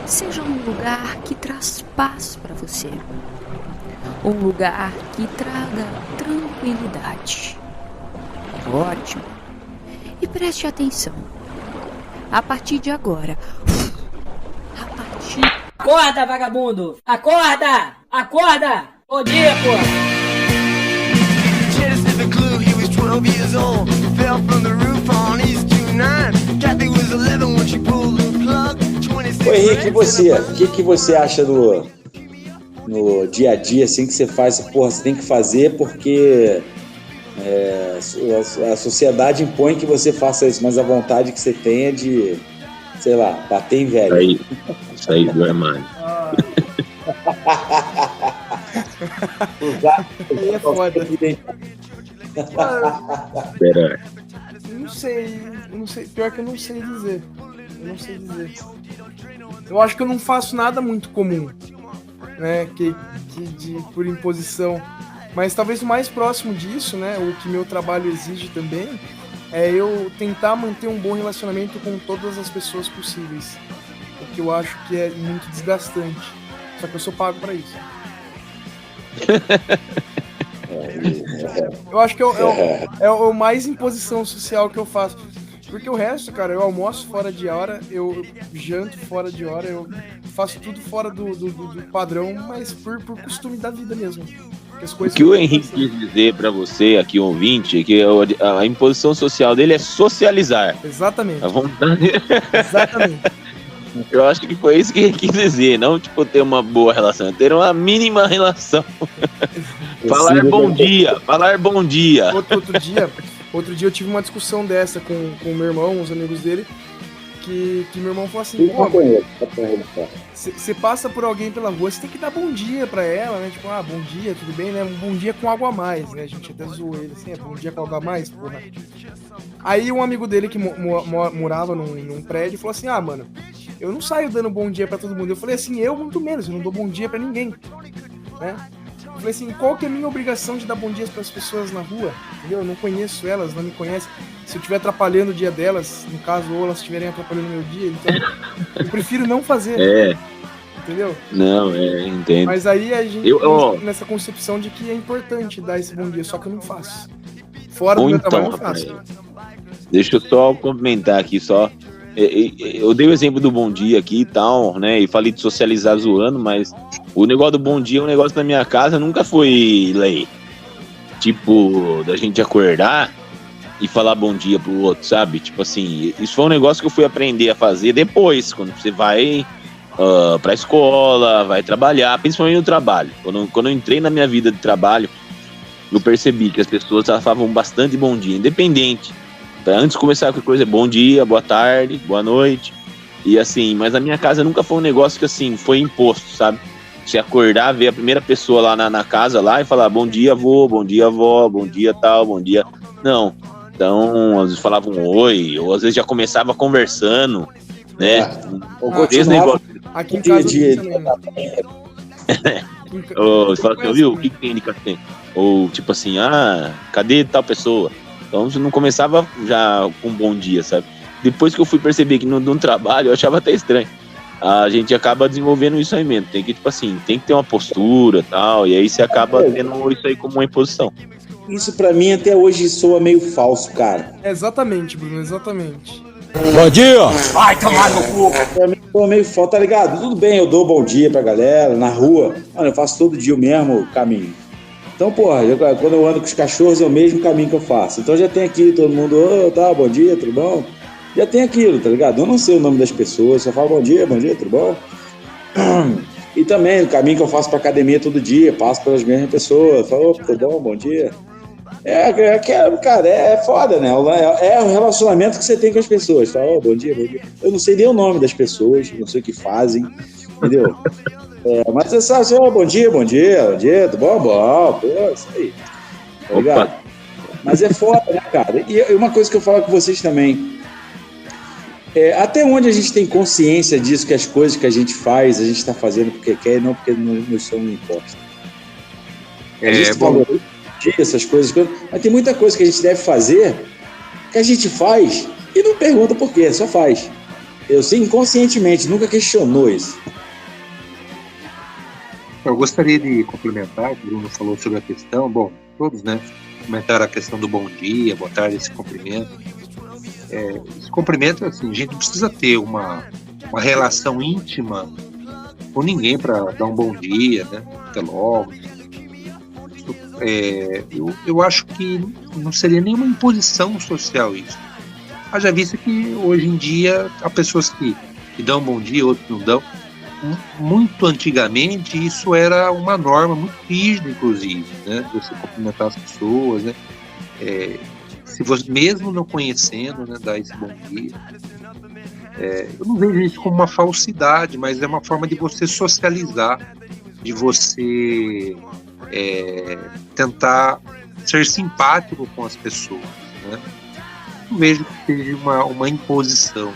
[SPEAKER 7] seja um lugar que traz paz para você. Um lugar que traga tranquilidade. Ótimo. E preste atenção. A partir de agora.
[SPEAKER 8] Acorda, vagabundo! Acorda! Acorda! Bom dia, porra!
[SPEAKER 4] Ô Henrique, e você? O que você acha no dia a dia, assim, que você faz? Porra, você tem que fazer porque a sociedade impõe que você faça isso, mas a vontade que você tem é de, sei lá, bater em velho.
[SPEAKER 3] Sair do armário.
[SPEAKER 5] Aí é foda.
[SPEAKER 3] Pera.
[SPEAKER 5] Não sei. Pior que eu não sei dizer. Eu acho que eu não faço nada muito comum, né? Por imposição. Mas talvez o mais próximo disso, né? O que meu trabalho exige também, é eu tentar manter um bom relacionamento com todas as pessoas possíveis. O que eu acho que é muito desgastante. Só que eu sou pago pra isso. Eu acho que é o mais imposição social que eu faço. Porque o resto, cara, eu almoço fora de hora, eu janto fora de hora, eu faço tudo fora do padrão, mas por costume da vida mesmo.
[SPEAKER 3] O que o Henrique quis dizer pra você, aqui, ouvinte, é que a imposição social dele é socializar.
[SPEAKER 5] Exatamente.
[SPEAKER 3] A vontade...
[SPEAKER 5] Exatamente.
[SPEAKER 3] Eu acho que foi isso que ele quis dizer, não tipo ter uma boa relação, ter uma mínima relação. Falar bom dia.
[SPEAKER 5] Outro dia eu tive uma discussão dessa com o meu irmão, os amigos dele, que meu irmão falou assim, pô, você passa por alguém pela rua, você tem que dar bom dia pra ela, né? Tipo, bom dia, tudo bem, né? Um bom dia com água a mais, né? A gente até zoou ele assim, bom dia com água a mais, porra. Aí um amigo dele que morava num prédio falou assim, mano, eu não saio dando bom dia pra todo mundo. Eu falei assim, eu muito menos, eu não dou bom dia pra ninguém, né? Eu falei assim, qual que é a minha obrigação de dar bom dia pras pessoas na rua? Entendeu? Eu não conheço elas, não me conhecem. Se eu estiver atrapalhando o dia delas, no caso, ou elas estiverem atrapalhando o meu dia, então eu prefiro não fazer. Entendeu?
[SPEAKER 3] Não, entendo.
[SPEAKER 5] Mas aí a gente nessa concepção de que é importante dar esse bom dia, só que eu não faço. Fora do meu trabalho eu não faço.
[SPEAKER 3] Deixa eu só complementar aqui só. Eu dei o exemplo do bom dia aqui e tal, né? E falei de socializar zoando, mas o negócio do bom dia, um negócio na minha casa nunca foi lei. Tipo, da gente acordar e falar bom dia pro outro, sabe? Tipo assim, isso foi um negócio que eu fui aprender a fazer depois, quando você vai pra escola, vai trabalhar, principalmente no trabalho. Quando eu entrei na minha vida de trabalho, eu percebi que as pessoas falavam bastante bom dia, independente. Antes de começar qualquer coisa, bom dia, boa tarde, boa noite. E assim, mas na minha casa nunca foi um negócio que assim, foi imposto, sabe? Você acordar, ver a primeira pessoa lá na casa lá e falar bom dia, avô, bom dia, avó, bom dia, tal, bom dia. Não. Então, às vezes falavam um oi, ou às vezes já começava conversando, né? Esse negócio.
[SPEAKER 5] Aqui em casa também.
[SPEAKER 3] Você fala assim, viu? O que tem de café? Ou tipo assim, cadê tal pessoa? Então você não começava já com bom dia, sabe? depois que eu fui perceber que no trabalho, eu achava até estranho. A gente acaba desenvolvendo isso aí mesmo. Tem que, tipo assim, tem que ter uma postura e tal, e aí você acaba tendo isso aí como uma imposição.
[SPEAKER 4] Isso pra mim até hoje soa meio falso, cara.
[SPEAKER 5] Exatamente, Bruno, exatamente.
[SPEAKER 2] Bom dia! Vai tomar no cu!
[SPEAKER 4] Pra mim soa meio falso, tá ligado? Tudo bem, eu dou bom dia pra galera, na rua. Mano, eu faço todo dia o mesmo caminho. Então, porra, quando eu ando com os cachorros, é o mesmo caminho que eu faço. Então já tem aqui todo mundo, tá, bom dia, tudo bom? Já tem aquilo, tá ligado? Eu não sei o nome das pessoas, só falo bom dia, tudo bom? E também o caminho que eu faço pra academia todo dia, passo pelas mesmas pessoas, falo, tudo bom, bom dia. Cara, é foda, né? É o relacionamento que você tem com as pessoas. Fala, bom dia, bom dia. Eu não sei nem o nome das pessoas, não sei o que fazem, entendeu? Mas você sabe, bom dia, tudo bom? Bom, pô, isso aí. Tá ligado? Mas é foda, né, cara? E uma coisa que eu falo com vocês também. Até onde a gente tem consciência disso, que as coisas que a gente faz, a gente está fazendo porque quer e não porque nos são impostas. A gente falou essas coisas, mas tem muita coisa que a gente deve fazer que a gente faz e não pergunta por quê, só faz. Eu sei inconscientemente, nunca questionou isso.
[SPEAKER 6] Eu gostaria de complementar, o Bruno falou sobre a questão, bom, todos, né, comentaram a questão do bom dia, boa tarde, esse cumprimento. Esse cumprimento, assim, a gente não precisa ter uma relação íntima com ninguém para dar um bom dia, né, até logo. Eu acho que não seria nenhuma imposição social isso. Haja vista que hoje em dia há pessoas que dão um bom dia, outros não dão. Muito antigamente isso era uma norma muito rígida, inclusive, né, você cumprimentar as pessoas, né, se você mesmo não conhecendo, né, dar esse bom dia. Eu não vejo isso como uma falsidade, mas é uma forma de você socializar, de você tentar ser simpático com as pessoas, né? Não vejo que seja uma imposição.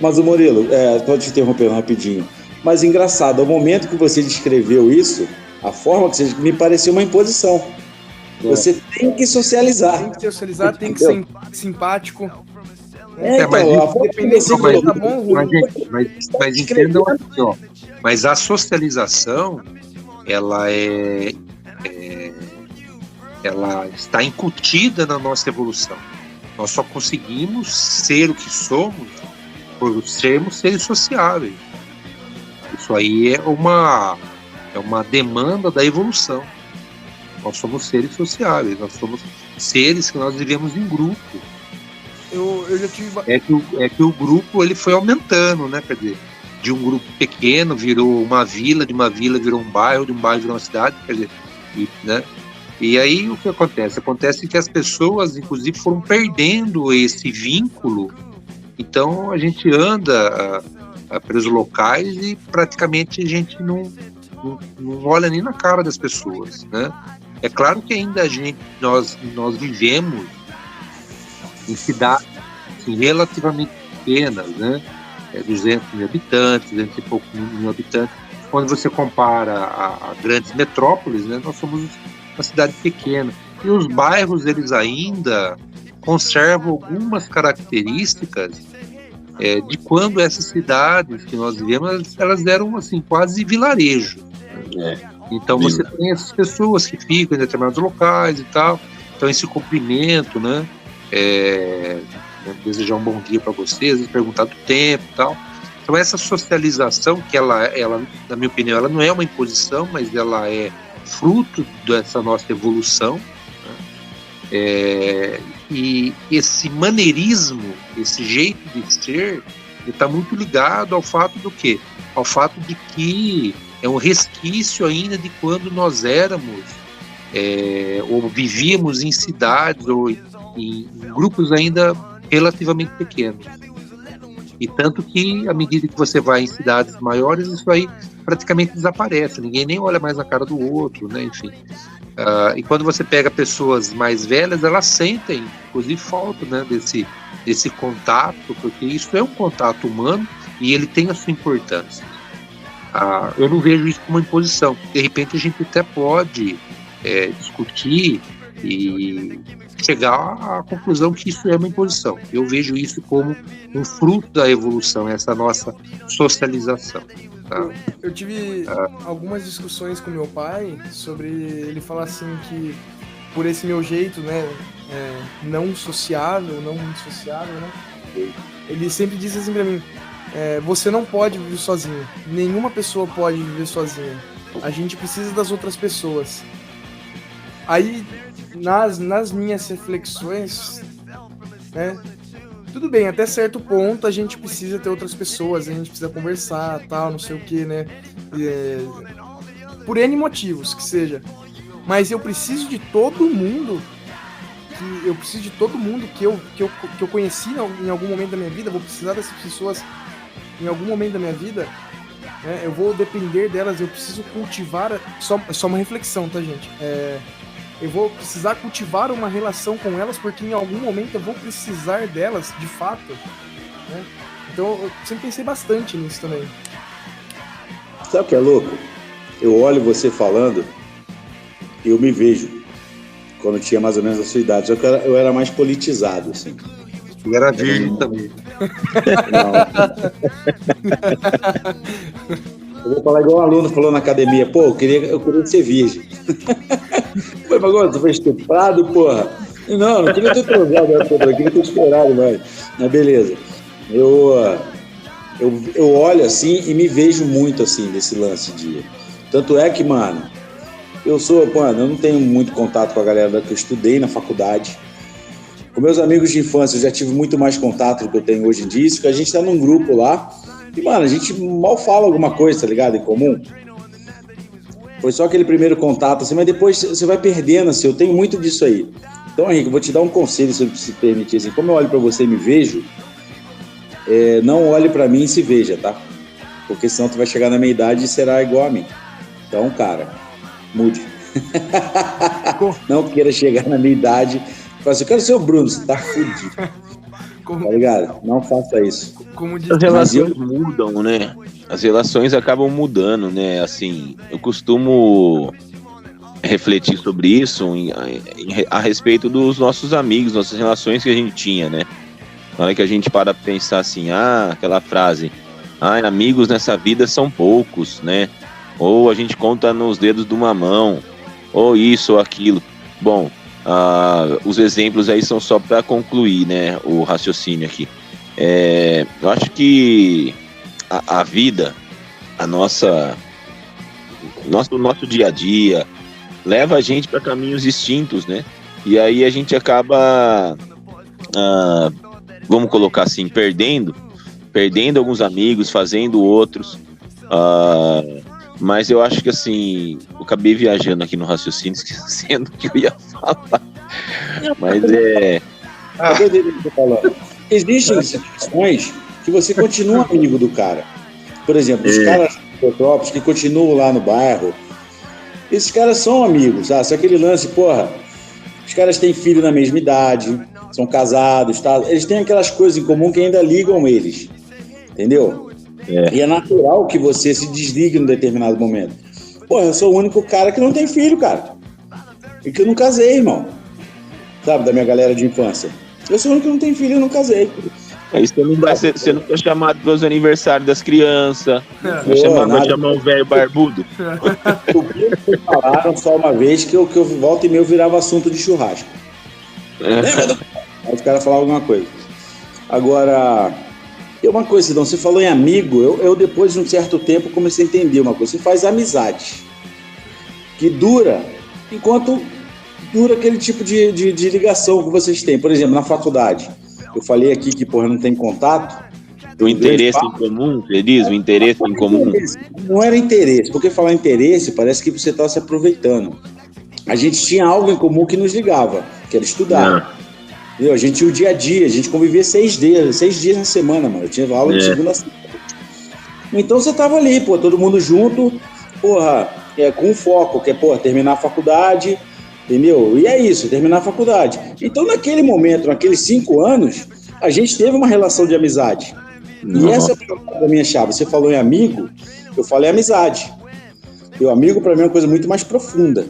[SPEAKER 4] Mas o Murilo, estou te interrompendo rapidinho, mas engraçado, ao momento que você descreveu isso, a forma que você me pareceu uma imposição. Você tem que socializar.
[SPEAKER 5] Tem que socializar, tem que ser simpático.
[SPEAKER 6] Mas entendam aqui, ó. Mas a socialização, ela ela está incutida na nossa evolução. Nós só conseguimos ser o que somos por sermos seres sociáveis. Isso aí é uma demanda da evolução. Nós somos seres sociáveis, nós somos seres que nós vivemos em grupo.
[SPEAKER 5] Eu já tive...
[SPEAKER 6] É que o grupo ele foi aumentando, né? Quer dizer, de um grupo pequeno virou uma vila, de uma vila virou um bairro, de um bairro virou uma cidade, quer dizer, né? E aí o que acontece? Acontece que as pessoas, inclusive, foram perdendo esse vínculo. Então a gente anda pelos locais e praticamente a gente não olha nem na cara das pessoas, né? É claro que ainda nós vivemos em cidades assim, relativamente pequenas, né? 200 mil habitantes, 200 e poucos mil habitantes. Quando você compara a grandes metrópoles, né? Nós somos uma cidade pequena. E os bairros, eles ainda conservam algumas características de quando essas cidades que nós vivemos, elas eram assim, quase vilarejo. Então você tem essas pessoas que ficam em determinados locais e tal, então esse cumprimento, né, desejar um bom dia para vocês, perguntar do tempo e tal. Então essa socialização, que ela, na minha opinião, ela não é uma imposição, mas ela é fruto dessa nossa evolução, né? E esse maneirismo, esse jeito de ser, está muito ligado ao fato do quê? Ao fato de que é um resquício ainda de quando nós éramos ou vivíamos em cidades ou em grupos ainda relativamente pequenos. E tanto que, à medida que você vai em cidades maiores, isso aí praticamente desaparece, ninguém nem olha mais na cara do outro, né? Enfim. E quando você pega pessoas mais velhas, elas sentem, inclusive, falta, né, desse contato, porque isso é um contato humano e ele tem a sua importância. Eu não vejo isso como uma imposição. De repente a gente até pode discutir e chegar à conclusão que isso é uma imposição. Eu vejo isso como um fruto da evolução, essa nossa socialização. Tá?
[SPEAKER 5] Eu tive algumas discussões com meu pai sobre ele falar assim que por esse meu jeito, né, não sociável, não muito sociável, né, ele sempre disse assim pra mim, você não pode viver sozinho, nenhuma pessoa pode viver sozinha, a gente precisa das outras pessoas. Aí, nas minhas reflexões, né, tudo bem, até certo ponto a gente precisa ter outras pessoas, a gente precisa conversar, tal, não sei o que, né, por N motivos que seja. Mas eu preciso de todo mundo que eu conheci em algum momento da minha vida, vou precisar dessas pessoas em algum momento da minha vida, né? Eu vou depender delas, eu preciso cultivar, só uma reflexão, tá, gente? Eu vou precisar cultivar uma relação com elas, porque em algum momento eu vou precisar delas, de fato, né? Então eu sempre pensei bastante nisso também.
[SPEAKER 4] Sabe o que é louco? Eu olho você falando e eu me vejo quando tinha mais ou menos a sua idade, só que eu era mais politizado, assim.
[SPEAKER 6] E era virgem também.
[SPEAKER 4] Não. Eu vou falar igual um aluno falou na academia, pô, eu queria ser virgem. Pô, mas agora tu foi estuprado, porra. Não queria ter transado, eu queria ter esperado, mas beleza. Eu olho assim e me vejo muito assim desse lance de... Tanto é que, mano, eu não tenho muito contato com a galera que eu estudei na faculdade. Com meus amigos de infância eu já tive muito mais contato do que eu tenho hoje em dia, isso que a gente tá num grupo lá e, mano, a gente mal fala alguma coisa, tá ligado? Em comum. Foi só aquele primeiro contato, assim, mas depois você vai perdendo, assim, eu tenho muito disso aí. Então, Henrique, eu vou te dar um conselho, se você permitir, assim, como eu olho pra você e me vejo, não olhe pra mim e se veja, tá? Porque senão tu vai chegar na minha idade e será igual a mim. Então, cara, mude. Não queira chegar na minha idade e falar assim, eu quero ser o Bruno, você tá fudido. Tá ligado? Não faça isso.
[SPEAKER 3] As relações mudam, né? As relações acabam mudando, né? Assim, eu costumo refletir sobre isso a respeito dos nossos amigos, nossas relações que a gente tinha, né? Na hora que a gente para pensar assim, aquela frase, amigos nessa vida são poucos, né? Ou a gente conta nos dedos de uma mão, ou isso ou aquilo. Bom, os exemplos aí são só para concluir, né, o raciocínio aqui. Eu acho que a vida, nosso dia a dia, leva a gente para caminhos distintos, né? E aí a gente acaba, vamos colocar assim, perdendo alguns amigos, fazendo outros. Mas eu acho que assim, eu acabei viajando aqui no raciocínio, esquecendo o que eu ia falar. Mas
[SPEAKER 4] existem situações que você continua amigo do cara. Por exemplo, os caras de Petrópolis que continuam lá no bairro, esses caras são amigos, sabe? Só aquele lance, porra, os caras têm filho na mesma idade, são casados, tá? Eles têm aquelas coisas em comum que ainda ligam eles, entendeu? E é natural que você se desligue num determinado momento. Pô, eu sou o único cara que não tem filho, cara. E que eu não casei, irmão. Sabe, da minha galera de infância. Eu sou o único que não tem filho e não casei.
[SPEAKER 3] Aí você não foi chamado para os aniversários das crianças. Vai chamar um velho barbudo.
[SPEAKER 4] O que vocês falaram só uma vez que eu volta e meio virava assunto de churrasco. Aí os caras falavam alguma coisa. Agora... uma coisa, Sidão, você falou em amigo, eu depois de um certo tempo comecei a entender uma coisa, você faz amizade que dura enquanto dura aquele tipo de ligação que vocês têm. Por exemplo, na faculdade, eu falei aqui que, porra, não tem contato.
[SPEAKER 3] O interesse em comum, você diz? O interesse em comum.
[SPEAKER 4] Não era interesse, porque falar interesse parece que você está se aproveitando. A gente tinha algo em comum que nos ligava, que era estudar. Entendeu? A gente tinha o dia a dia, a gente convivia 6 dias na semana, mano. Eu tinha aula de segunda a sexta. Então você tava ali, pô, todo mundo junto, porra, com foco, que é, porra, terminar a faculdade, entendeu? E é isso, terminar a faculdade. Então naquele momento, naqueles 5 anos, a gente teve uma relação de amizade. E essa é a minha chave. Você falou em amigo, eu falei amizade. E o amigo, pra mim, é uma coisa muito mais profunda.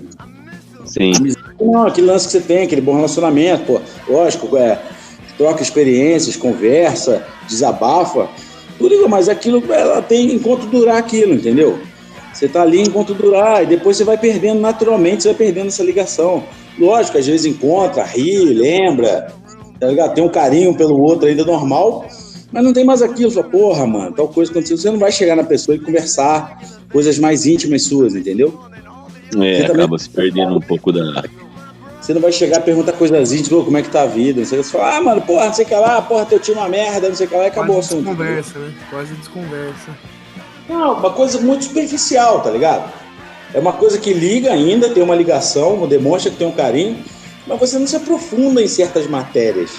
[SPEAKER 3] Sim.
[SPEAKER 4] Amizade Não, aquele lance que você tem, aquele bom relacionamento, pô, lógico, troca experiências, conversa, desabafa, tudo igual, mas aquilo, ela tem enquanto durar aquilo, entendeu? Você tá ali enquanto durar, e depois você vai perdendo naturalmente, você vai perdendo essa ligação. Lógico, às vezes encontra, ri, lembra, tá ligado? Tem um carinho pelo outro ainda normal, mas não tem mais aquilo, fala, porra, mano, tal coisa aconteceu. Você não vai chegar na pessoa e conversar coisas mais íntimas suas, entendeu?
[SPEAKER 3] Acaba se perdendo um pouco da...
[SPEAKER 4] Você não vai chegar a perguntar coisas íntimas, como é que tá a vida, não sei o que. Você fala, mano, porra, não sei o que lá, porra, teu time é uma merda, não sei o que lá, e acabou o assunto.
[SPEAKER 5] Desconversa, né? Quase desconversa.
[SPEAKER 4] Não, uma coisa muito superficial, tá ligado? É uma coisa que liga ainda, tem uma ligação, demonstra que tem um carinho, mas você não se aprofunda em certas matérias,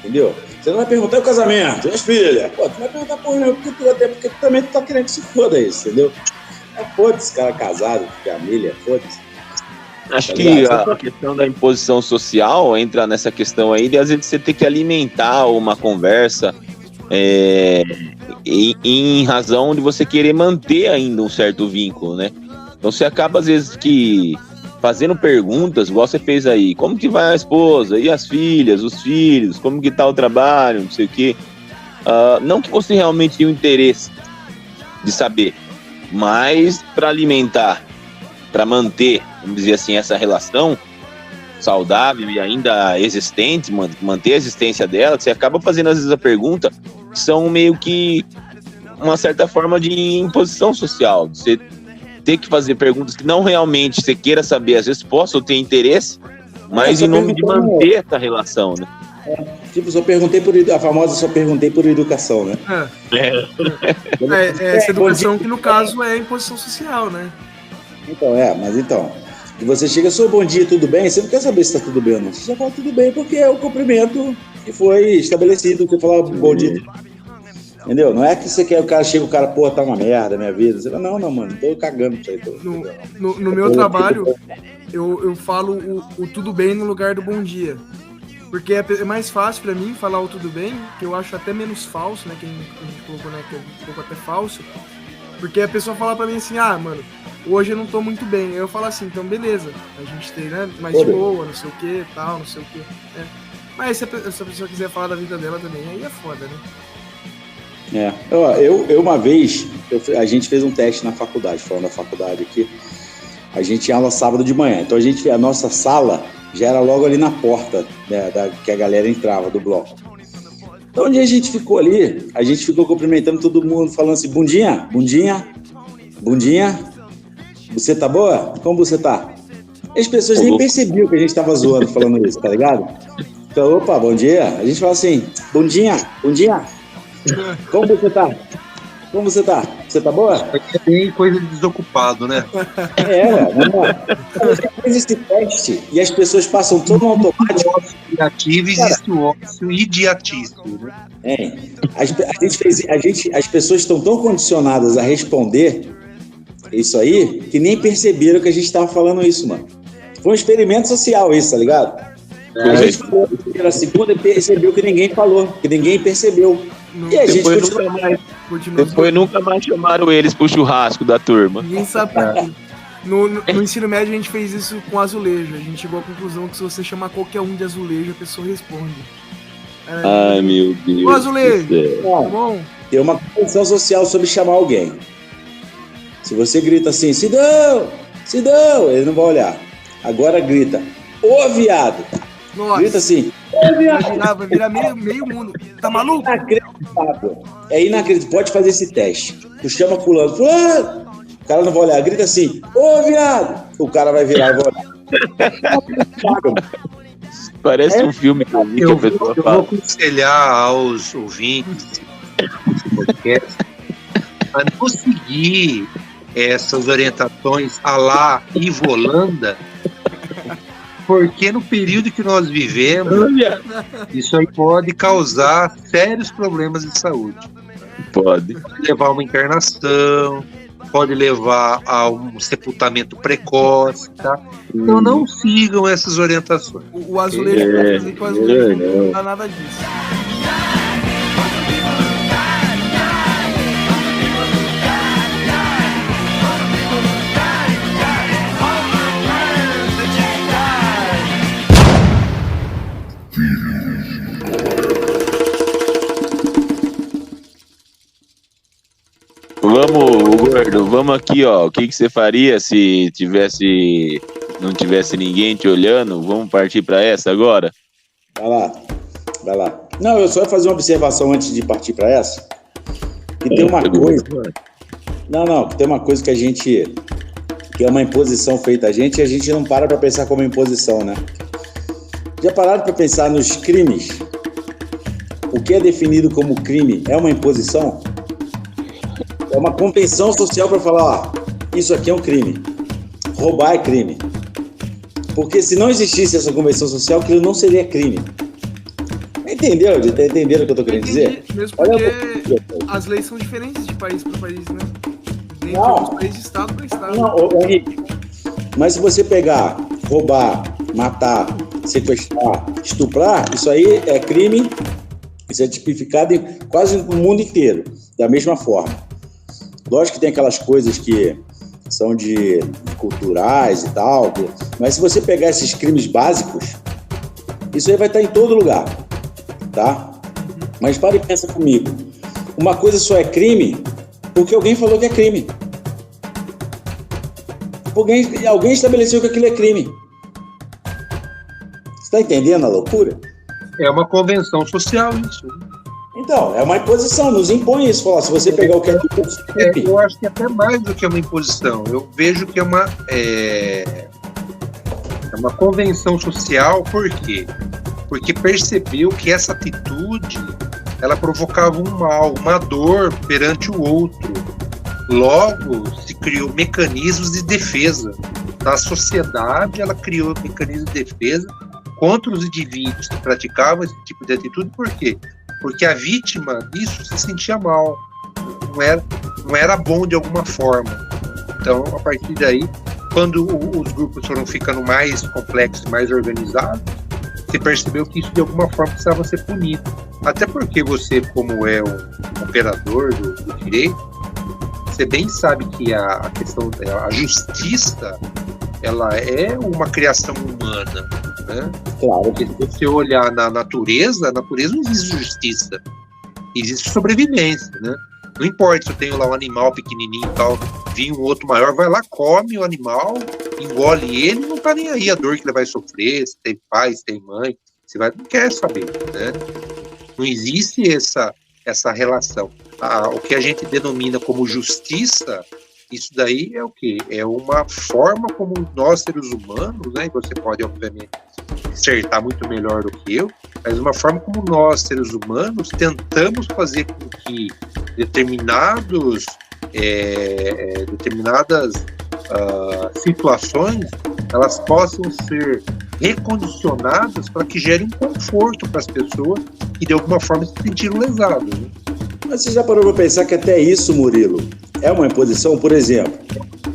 [SPEAKER 4] entendeu? Você não vai perguntar o casamento, as filhas. Pô, tu não vai perguntar porra não, porque tu também tá querendo que se foda isso, entendeu? Foda-se, cara casado, família, foda-se.
[SPEAKER 3] Acho que a questão da imposição social entra nessa questão aí de às vezes você ter que alimentar uma conversa em razão de você querer manter ainda um certo vínculo, né? Então você acaba às vezes que fazendo perguntas, igual você fez aí, como que vai a esposa, e as filhas, os filhos, como que tá o trabalho, não sei o quê. Não que você realmente tenha o interesse de saber, mas para alimentar, para manter, vamos dizer assim, essa relação saudável e ainda existente, manter a existência dela, você acaba fazendo às vezes a pergunta, que são meio que uma certa forma de imposição social, você ter que fazer perguntas que não realmente você queira saber as respostas ou ter interesse, mas em nome de manter essa relação, né?
[SPEAKER 4] Tipo, só perguntei por educação, né?
[SPEAKER 5] Essa educação que no caso é imposição social, né?
[SPEAKER 4] Então, e você chega, sou bom dia, tudo bem? Você não quer saber se tá tudo bem ou não. Você só fala tudo bem porque é o cumprimento que foi estabelecido. Você fala bom dia. Entendeu? Não é que você quer, o cara, pô, tá uma merda, minha vida. Você fala, não, mano, tô cagando pra isso aí.
[SPEAKER 5] No meu trabalho, eu falo o tudo bem no lugar do bom dia. Porque é mais fácil pra mim falar o tudo bem, que eu acho até menos falso, né? Que a gente colocou, né? Que é um pouco até falso. Porque a pessoa fala pra mim assim, mano, hoje eu não tô muito bem. Aí eu falo assim, então beleza, a gente tem, né? Mais de boa, não sei o que, tal, não sei o que. Né? Mas se a pessoa quiser falar da vida dela também, aí é foda, né?
[SPEAKER 4] Eu uma vez, a gente fez um teste na faculdade, falando da faculdade aqui. A gente tinha aula sábado de manhã, então a nossa sala já era logo ali na porta, né, que a galera entrava do bloco. Então, onde a gente ficou ali, a gente ficou cumprimentando todo mundo, falando assim, bom dia, você tá boa? Como você tá? E as pessoas nem percebiam que a gente tava zoando falando isso, tá ligado? Então, opa, bom dia. A gente fala assim, bom dia. Como você tá? Você tá boa?
[SPEAKER 6] É bem coisa de desocupado, né?
[SPEAKER 4] Você faz esse teste e as pessoas passam todo no automático.
[SPEAKER 6] Criativo existe o ócio idiotíssimo, né?
[SPEAKER 4] As pessoas estão tão condicionadas a responder isso aí que nem perceberam que a gente tava falando isso, mano. Foi um experimento social isso, tá ligado? A gente foi na segunda e percebeu que ninguém falou, que ninguém percebeu. E a gente
[SPEAKER 3] depois nunca mais chamaram eles pro churrasco da turma.
[SPEAKER 5] Ninguém sabe por quê. No ensino médio a gente fez isso com azulejo. A gente chegou à conclusão que se você chamar qualquer um de azulejo, a pessoa responde.
[SPEAKER 3] Ai, meu Deus.
[SPEAKER 5] Ô, azulejo, tá bom?
[SPEAKER 4] Tem uma condição social sobre chamar alguém. Se você grita assim, Sidão, ele não vai olhar. Agora grita, ô viado.
[SPEAKER 5] Nossa.
[SPEAKER 4] Grita assim,
[SPEAKER 5] Vai virar meio mundo. Tá maluco?
[SPEAKER 4] Inacreditável. É inacreditável. Pode fazer esse teste. Tu chama fulano, o cara não vai olhar. Grita assim, ô viado. O cara vai virar e vai olhar.
[SPEAKER 3] Parece um filme que
[SPEAKER 6] eu vou aconselhar aos ouvintes desse podcast a não seguir essas orientações à la Ivolanda, porque no período que nós vivemos, isso aí pode causar sérios problemas de saúde.
[SPEAKER 3] Pode
[SPEAKER 6] levar a uma internação, pode levar a um sepultamento precoce, tá? Então não sigam essas orientações.
[SPEAKER 5] O azulejo não dá nada disso.
[SPEAKER 3] vamos aqui, ó. O que você faria se não tivesse ninguém te olhando? Vamos partir para essa agora?
[SPEAKER 4] Vai lá. Não, eu só ia fazer uma observação antes de partir para essa. Que tem uma coisa... Não, tem uma coisa que é uma imposição feita a gente e a gente não para pensar como imposição, né? Já pararam para pensar nos crimes? O que é definido como crime é uma imposição? É uma convenção social para falar, isso aqui é um crime. Roubar é crime. Porque se não existisse essa convenção social, aquilo não seria crime. Entenderam o que eu estou querendo dizer?
[SPEAKER 5] Mesmo porque as leis são diferentes de país para país, né? Nem de país de estado para estado.
[SPEAKER 4] Não, Henrique, mas se você pegar, roubar, matar, sequestrar, estuprar, isso aí é crime, isso é tipificado em quase no mundo inteiro, da mesma forma. Lógico que tem aquelas coisas que são de culturais e tal, mas se você pegar esses crimes básicos, isso aí vai estar em todo lugar, tá? Mas para e pensa comigo. Uma coisa só é crime porque alguém falou que é crime. Alguém estabeleceu que aquilo é crime. Você está entendendo a loucura?
[SPEAKER 6] É uma convenção social isso.
[SPEAKER 4] Então, é uma imposição, nos impõe isso. Falar, se você pegar o que é crime...
[SPEAKER 6] Eu acho que é até mais do que uma imposição. Eu vejo que é uma convenção social. Por quê? Porque percebeu que essa atitude ela provocava um mal, uma dor perante o outro. Logo, se criou mecanismos de defesa. Na sociedade, ela criou mecanismos de defesa contra os indivíduos que praticavam esse tipo de atitude. Por quê? Porque a vítima disso se sentia mal. Não era bom de alguma forma. Então, a partir daí, quando os grupos foram ficando mais complexos, mais organizados, você percebeu que isso de alguma forma precisava ser punido. Até porque você, como é um operador do direito, você bem sabe que a questão a justiça, ela é uma criação humana, né?
[SPEAKER 4] Claro.
[SPEAKER 6] Porque se você olhar na natureza não existe justiça, existe sobrevivência, né? Não importa se eu tenho lá um animal pequenininho e tal, vinha um outro maior, vai lá, come o animal, engole ele, não tá nem aí a dor que ele vai sofrer, se tem pai, se tem mãe, não quer saber, né? Não existe essa relação. O que a gente denomina como justiça, isso daí é o quê? É uma forma como nós, seres humanos, né, e você pode, obviamente, acertar muito melhor do que eu, mas uma forma como nós, seres humanos, tentamos fazer com que determinadas situações, elas possam ser recondicionadas para que gerem conforto para as pessoas que de alguma forma se sentiram lesadas, né?
[SPEAKER 4] Mas você já parou para pensar que até isso, Murilo, é uma imposição? Por exemplo,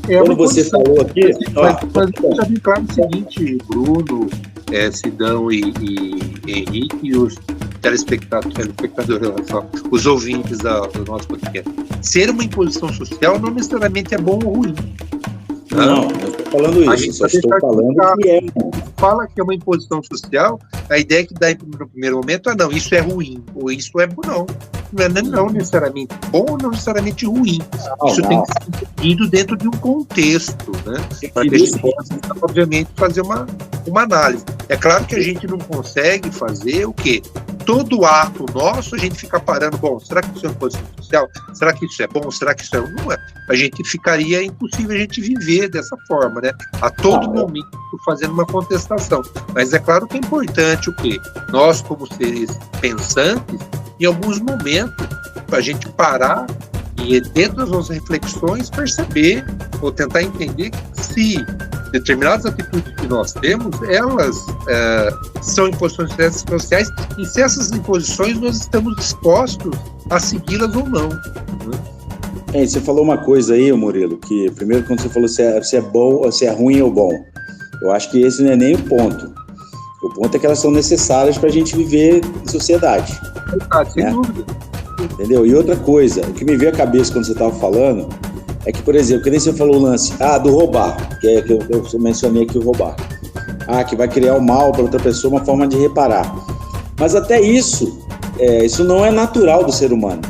[SPEAKER 4] quando você falou aqui...
[SPEAKER 6] Mas já vi claro o seguinte, Bruno, Sidão e Henrique e os telespectadores, os ouvintes do nosso podcast. Ser uma imposição social não necessariamente é bom ou ruim.
[SPEAKER 4] Não estou falando isso, só estou falando que é.
[SPEAKER 6] Fala que é uma imposição social, a ideia que dá no primeiro momento não, isso é ruim, ou isso é bom. Não necessariamente bom ou não necessariamente ruim. Isso tem que ser entendido dentro de um contexto, né? Para que a gente possa, obviamente, fazer uma análise. É claro que a gente não consegue fazer o quê? Todo ato nosso, a gente fica parando, bom, será que isso é uma imposição social? Será que isso é bom? Será que isso não é? A gente ficaria impossível a gente viver dessa forma, né? A todo momento fazendo uma contestação. Mas é claro que é importante o quê? Nós, como seres pensantes, em alguns momentos, a gente parar e, dentro das nossas reflexões, perceber ou tentar entender se determinadas atitudes que nós temos, elas são imposições sociais e se essas imposições nós estamos dispostos a segui-las ou não. Né?
[SPEAKER 4] Você falou uma coisa aí, Murilo, que primeiro quando você falou se é bom, se é ruim ou bom, eu acho que esse não é nem o ponto. O ponto é que elas são necessárias para a gente viver em sociedade.
[SPEAKER 6] Sem dúvida.
[SPEAKER 4] Entendeu? E outra coisa, o que me veio à cabeça quando você estava falando é que, por exemplo, que nem você falou o lance do roubar, que é que eu mencionei aqui o roubar. Que vai criar o mal para outra pessoa, uma forma de reparar. Mas até isso não é natural do ser humano.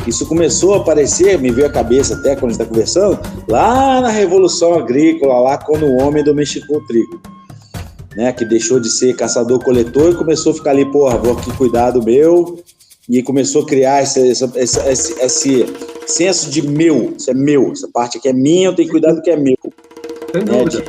[SPEAKER 4] Isso começou a aparecer, me veio à cabeça até quando a gente está conversando, lá na Revolução Agrícola, lá quando o homem domesticou o trigo, né? Que deixou de ser caçador-coletor e começou a ficar ali, porra, vou aqui cuidar do meu, e começou a criar esse senso de meu, isso é meu, essa parte aqui é minha, eu tenho que cuidar do que é meu.
[SPEAKER 6] Sem dúvida.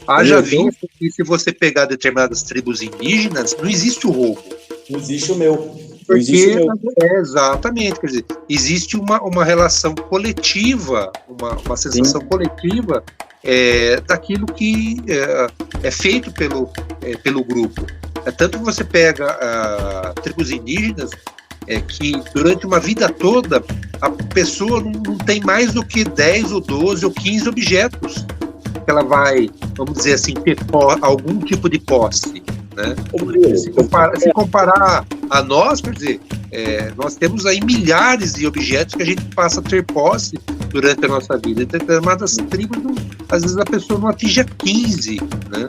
[SPEAKER 6] Haja visto que se você pegar determinadas tribos indígenas, não existe o roubo.
[SPEAKER 4] Não existe o meu.
[SPEAKER 6] Porque, exatamente, quer dizer, existe uma relação coletiva, uma sensação coletiva daquilo que é feito pelo grupo. Tanto que você pega tribos indígenas que durante uma vida toda a pessoa não tem mais do que 10 ou 12 ou 15 objetos que ela vai, vamos dizer assim, ter algum tipo de posse. Né? Se comparar a nós, quer dizer, nós temos aí milhares de objetos que a gente passa a ter posse durante a nossa vida. Em determinadas tribos, às vezes a pessoa não atinge a 15, né?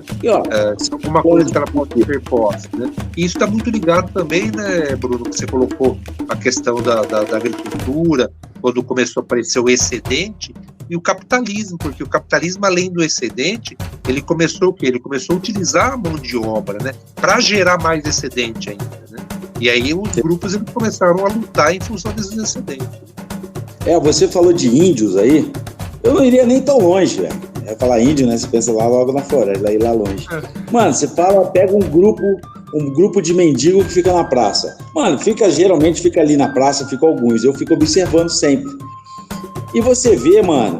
[SPEAKER 6] Alguma coisa que ela pode ter posse. Né? E isso está muito ligado também, né, Bruno, que você colocou a questão da agricultura, quando começou a aparecer o excedente, e o capitalismo, porque o capitalismo, além do excedente, ele começou o quê? Ele começou a utilizar a mão de obra, né, para gerar mais excedente ainda, né? E aí os grupos eles começaram a lutar em função desses excedentes.
[SPEAKER 4] Você falou de índios aí, eu não iria nem tão longe, velho. Falar índio, né? Você pensa lá logo na floresta, lá longe. Mano, você pega um grupo de mendigo que fica na praça. Mano, geralmente fica ali na praça, fica alguns. Eu fico observando sempre. E você vê, mano,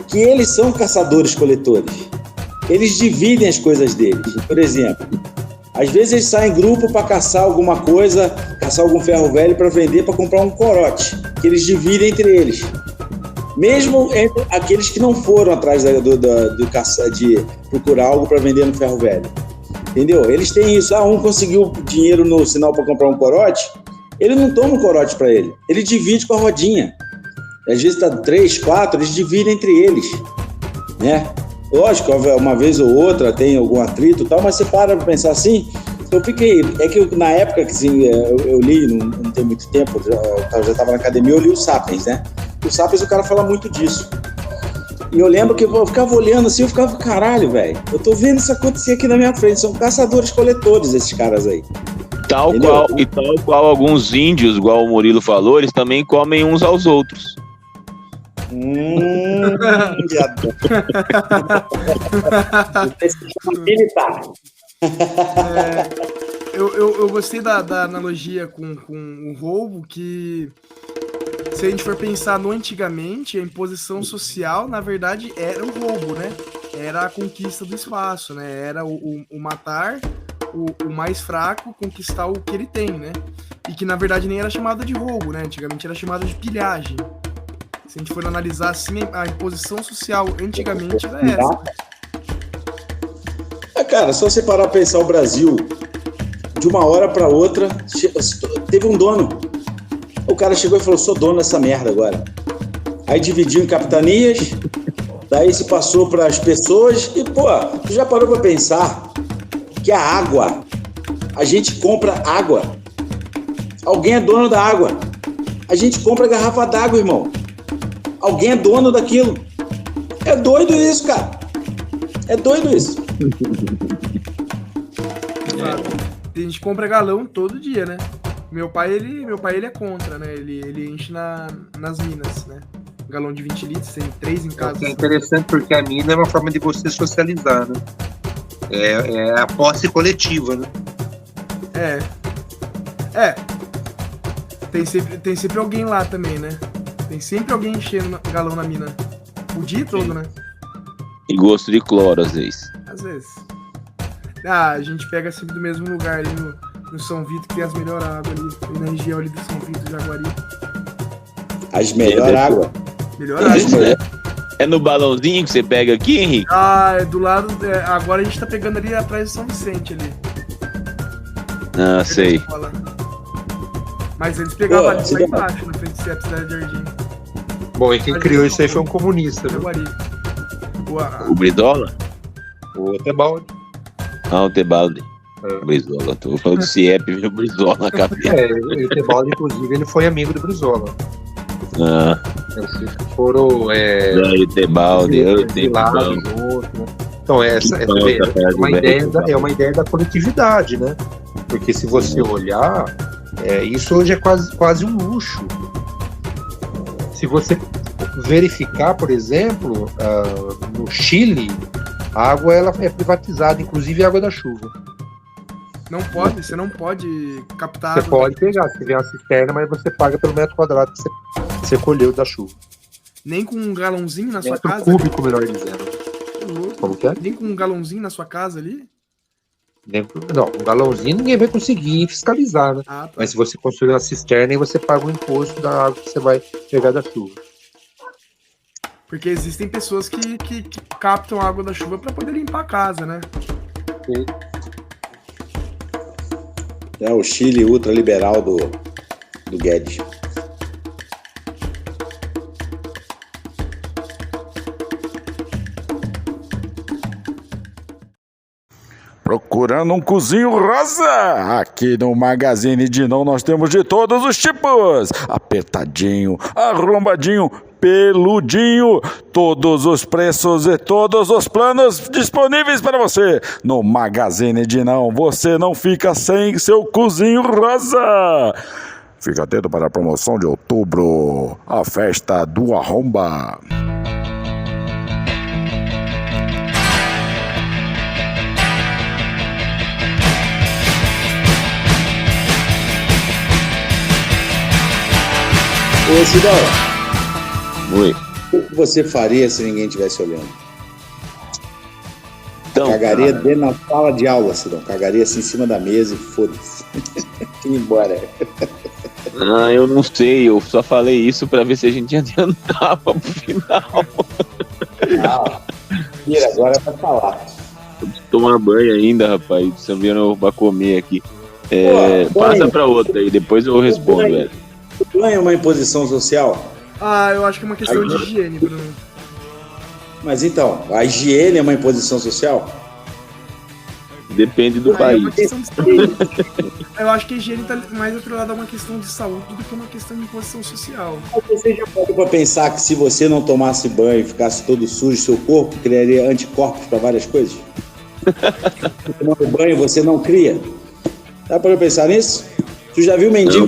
[SPEAKER 4] que eles são caçadores-coletores. Eles dividem as coisas deles. Por exemplo, às vezes eles saem em grupo para caçar alguma coisa, caçar algum ferro velho para vender, para comprar um corote, que eles dividem entre eles. Mesmo entre aqueles que não foram atrás de procurar algo para vender no ferro velho. Entendeu? Eles têm isso. Um conseguiu dinheiro no sinal para comprar um corote, ele não toma um corote para ele. Ele divide com a rodinha. Às vezes tá 3, 4, eles dividem entre eles. Né? Lógico, uma vez ou outra tem algum atrito e tal, mas você para pensar assim. Eu fiquei. Na época que assim, eu li, não tem muito tempo, eu já estava na academia, eu li o Sapiens, né? O Sapiens, o cara fala muito disso. E eu lembro que eu ficava olhando assim, eu ficava, caralho, velho, eu tô vendo isso acontecer aqui na minha frente. São caçadores-coletores, esses caras aí.
[SPEAKER 3] Tal qual alguns índios, igual o Murilo falou, eles também comem uns aos outros.
[SPEAKER 4] Militar.
[SPEAKER 5] Eu gostei da analogia com o roubo, que se a gente for pensar no antigamente, a imposição social, na verdade, era o roubo, né? Era a conquista do espaço, né? Era o matar o mais fraco, conquistar o que ele tem, né? E que, na verdade, nem era chamado de roubo, né? Antigamente era chamado de pilhagem. Se a gente for analisar assim, a imposição social antigamente era essa.
[SPEAKER 4] Cara, só você parar pra pensar o Brasil, de uma hora pra outra, teve um dono. O cara chegou e falou, sou dono dessa merda agora. Aí dividiu em capitanias, daí se passou para as pessoas e, pô, tu já parou pra pensar que a água, a gente compra água. Alguém é dono da água. A gente compra garrafa d'água, irmão. Alguém é dono daquilo. É doido isso, cara. É doido isso.
[SPEAKER 5] A gente compra galão todo dia, né? Meu pai ele é contra, né? Ele enche nas minas, né? Galão de 20 litros, tem 3 em casa.
[SPEAKER 6] É interessante porque a mina é uma forma de você socializar, né? É a posse coletiva, né?
[SPEAKER 5] Tem sempre alguém lá também, né? Tem sempre alguém enchendo galão na mina. O dia todo, né?
[SPEAKER 3] E gosto de cloro, às vezes.
[SPEAKER 5] Às vezes. A gente pega sempre do mesmo lugar ali no São Vitor, que tem as melhores águas ali na região ali do São Vitor, Jaguari.
[SPEAKER 4] As melhores águas.
[SPEAKER 5] Melhor água.
[SPEAKER 3] É no balãozinho que você pega aqui, Henrique?
[SPEAKER 5] É do lado. Agora a gente tá pegando ali atrás do São Vicente ali.
[SPEAKER 3] Sei.
[SPEAKER 5] Mas eles pegavam ali lá embaixo, na frente da cidade de Jardim.
[SPEAKER 6] Bom, e quem criou isso aí foi um comunista, né?
[SPEAKER 3] O Bridola?
[SPEAKER 6] O Tebaldi.
[SPEAKER 3] O Tebaldi. Brizola, tô falando do CIEP, viu Brizola na cabeça.
[SPEAKER 6] O Etebaldi, inclusive, ele foi amigo do Brizola. Eles foram.
[SPEAKER 3] Etebaldi.
[SPEAKER 6] Então, essa é uma ideia da coletividade, né? Porque se você olhar, isso hoje é quase um luxo. Se você verificar, por exemplo, no Chile, a água ela é privatizada, inclusive a água da chuva.
[SPEAKER 5] Você não pode captar.
[SPEAKER 6] Você pode pegar, se tiver uma cisterna, mas você paga pelo metro quadrado que você colheu da chuva.
[SPEAKER 5] Nem com um galãozinho na sua casa?
[SPEAKER 6] Cúbico, melhor dizendo. Como que é?
[SPEAKER 5] Nem com um galãozinho na sua casa ali?
[SPEAKER 6] Não, um galãozinho ninguém vai conseguir fiscalizar, né?
[SPEAKER 5] Tá.
[SPEAKER 6] Mas se você construir uma cisterna, aí você paga o imposto da água que você vai pegar da chuva.
[SPEAKER 5] Porque existem pessoas que captam a água da chuva para poder limpar a casa, né?
[SPEAKER 6] Sim.
[SPEAKER 4] É o Chile ultraliberal do Guedes.
[SPEAKER 2] Procurando um cozinho rosa? Aqui no Magazine Dinão nós temos de todos os tipos. Apertadinho, arrombadinho, peludinho. Todos os preços e todos os planos disponíveis para você. No Magazine Dinão você não fica sem seu cozinho rosa. Fica atento para a promoção de outubro. A festa do arromba.
[SPEAKER 4] Ô, Cidão.
[SPEAKER 3] Oi.
[SPEAKER 4] O que você faria se ninguém estivesse olhando?
[SPEAKER 3] Então,
[SPEAKER 4] cagaria dentro na sala de aula, Cidão. Cagaria assim em cima da mesa e foda-se. E embora.
[SPEAKER 3] Eu não sei, eu só falei isso pra ver se a gente adiantava pro final.
[SPEAKER 4] Tira, agora é pra falar.
[SPEAKER 3] Vou tomar banho ainda, rapaz. Sabendo pra comer aqui. Passa pra outra aí, depois eu respondo, velho.
[SPEAKER 4] Banho é uma imposição social?
[SPEAKER 5] Eu acho que é uma questão de higiene, Bruno.
[SPEAKER 4] Mas então, a higiene é uma imposição social?
[SPEAKER 3] Depende do país.
[SPEAKER 5] É uma questão de eu acho que a higiene tá mais atrelada a uma questão de saúde do que uma questão de imposição social.
[SPEAKER 4] Você já parou pra pensar que se você não tomasse banho e ficasse todo sujo, seu corpo criaria anticorpos para várias coisas? Tomando banho você não cria? Dá pra eu pensar nisso? Tu já viu mendigo?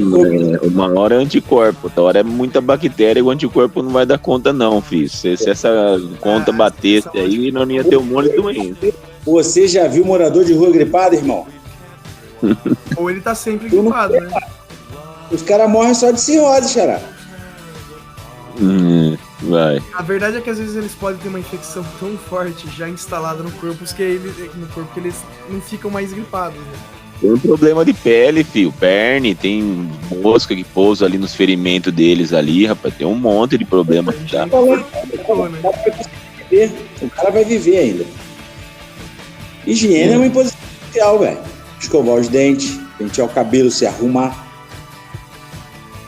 [SPEAKER 3] Uma hora é anticorpo, outra hora é muita bactéria e o anticorpo não vai dar conta não, filho. Se essa conta batesse aí, não ia ter um monte de doença.
[SPEAKER 4] Você já viu morador de rua gripado, irmão?
[SPEAKER 5] Ou ele tá sempre gripado, né?
[SPEAKER 4] Os caras morrem só de cirrose, xará.
[SPEAKER 3] Vai.
[SPEAKER 5] A verdade é que às vezes eles podem ter uma infecção tão forte já instalada no corpo que eles não ficam mais gripados, né?
[SPEAKER 3] Tem um problema de pele, filho. Perne, tem mosca que pousa ali nos ferimentos deles ali, rapaz. Tem um monte de problema que dá.
[SPEAKER 4] O cara vai viver ainda. Higiene é uma imposição social, velho. Escovar os dentes, pentear o cabelo, se arrumar.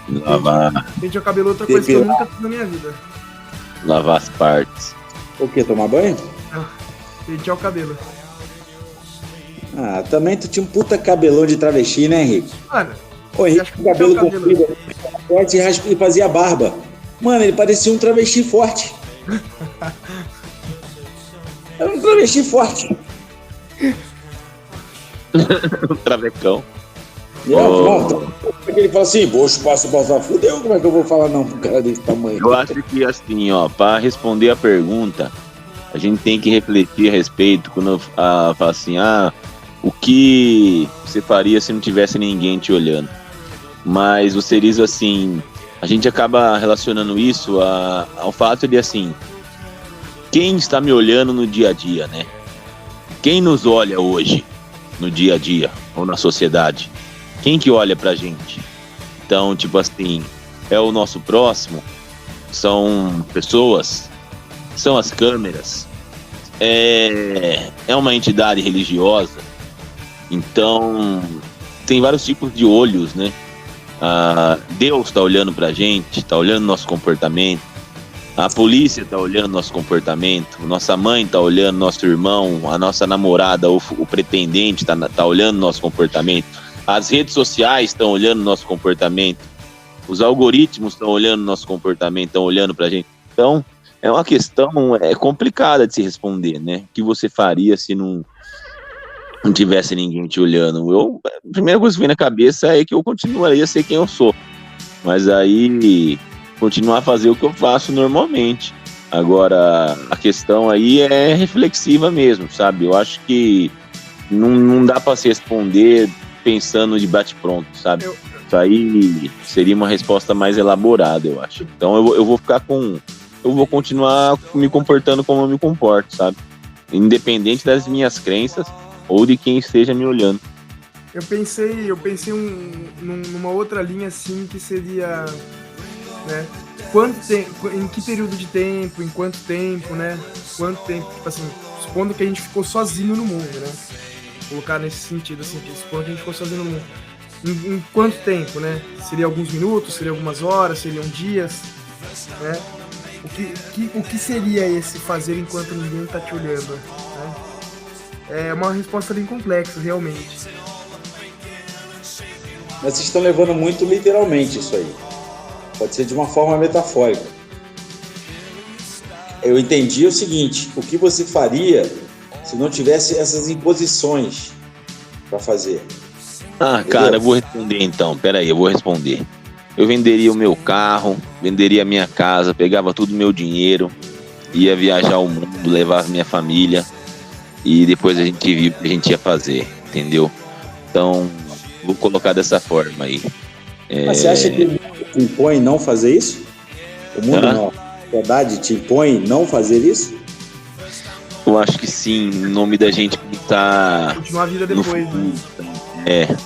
[SPEAKER 3] Lavar.
[SPEAKER 5] Pentear o cabelo é outra coisa que eu nunca fiz na minha vida.
[SPEAKER 3] Lavar as partes.
[SPEAKER 4] O quê? Tomar banho?
[SPEAKER 5] Pentear o cabelo.
[SPEAKER 4] Também tu tinha um puta cabelão de travesti, né, Henrique?
[SPEAKER 5] Mano,
[SPEAKER 4] o Henrique com cabelo comprido, forte e fazia barba. Mano, ele parecia um travesti forte. Era um travesti forte.
[SPEAKER 3] Um travecão.
[SPEAKER 4] Ele fala assim, vou chupar, fudeu, como é que eu vou falar não pro cara desse tamanho?
[SPEAKER 3] Eu acho que assim, pra responder a pergunta, a gente tem que refletir a respeito quando fala assim, o que você faria se não tivesse ninguém te olhando? Mas você diz assim, a gente acaba relacionando isso ao fato de assim, quem está me olhando no dia a dia, né? Quem nos olha hoje, no dia a dia, ou na sociedade? Quem que olha pra gente? Então, tipo assim, é o nosso próximo? São pessoas? São as câmeras? É uma entidade religiosa? Então, tem vários tipos de olhos, né? Deus está olhando pra gente, está olhando nosso comportamento. A polícia tá olhando nosso comportamento, nossa mãe tá olhando nosso irmão, a nossa namorada, o pretendente tá olhando nosso comportamento, as redes sociais estão olhando nosso comportamento, os algoritmos estão olhando nosso comportamento, estão olhando pra gente. Então, é uma questão complicada de se responder, né? O que você faria se não tivesse ninguém te olhando? A primeira coisa que vem na cabeça é que eu continuaria a ser quem eu sou, mas aí continuar a fazer o que eu faço normalmente. Agora, a questão aí é reflexiva mesmo, sabe? Eu acho que não dá para se responder pensando de bate-pronto, sabe? Isso aí seria uma resposta mais elaborada, eu acho. Então eu vou continuar me comportando como eu me comporto, sabe? Independente das minhas crenças ou de quem esteja me olhando.
[SPEAKER 5] Eu pensei numa outra linha assim, que seria, né, em que período de tempo, em quanto tempo, né? Quanto tempo, tipo assim, supondo que a gente ficou sozinho no mundo, né? Colocar nesse sentido, assim, supondo que a gente ficou sozinho no mundo. Em quanto tempo, né? Seria alguns minutos, seria algumas horas, seriam dias, né? O que seria esse fazer enquanto ninguém tá te olhando, né? É uma resposta bem complexa, realmente.
[SPEAKER 4] Mas vocês estão levando muito literalmente isso aí. Pode ser de uma forma metafórica. Eu entendi o seguinte: o que você faria se não tivesse essas imposições para fazer?
[SPEAKER 3] Cara, eu vou responder então. Peraí, eu vou responder. Eu venderia o meu carro, venderia a minha casa, pegava todo o meu dinheiro, ia viajar o mundo, levava minha família e depois a gente viu o que a gente ia fazer, entendeu? Então, vou colocar dessa forma aí.
[SPEAKER 4] Mas você acha que o mundo te impõe não fazer isso? O mundo não, a sociedade te impõe não fazer isso?
[SPEAKER 3] Eu acho que sim, em nome da gente pensar
[SPEAKER 5] continuar a vida depois,
[SPEAKER 3] no futuro,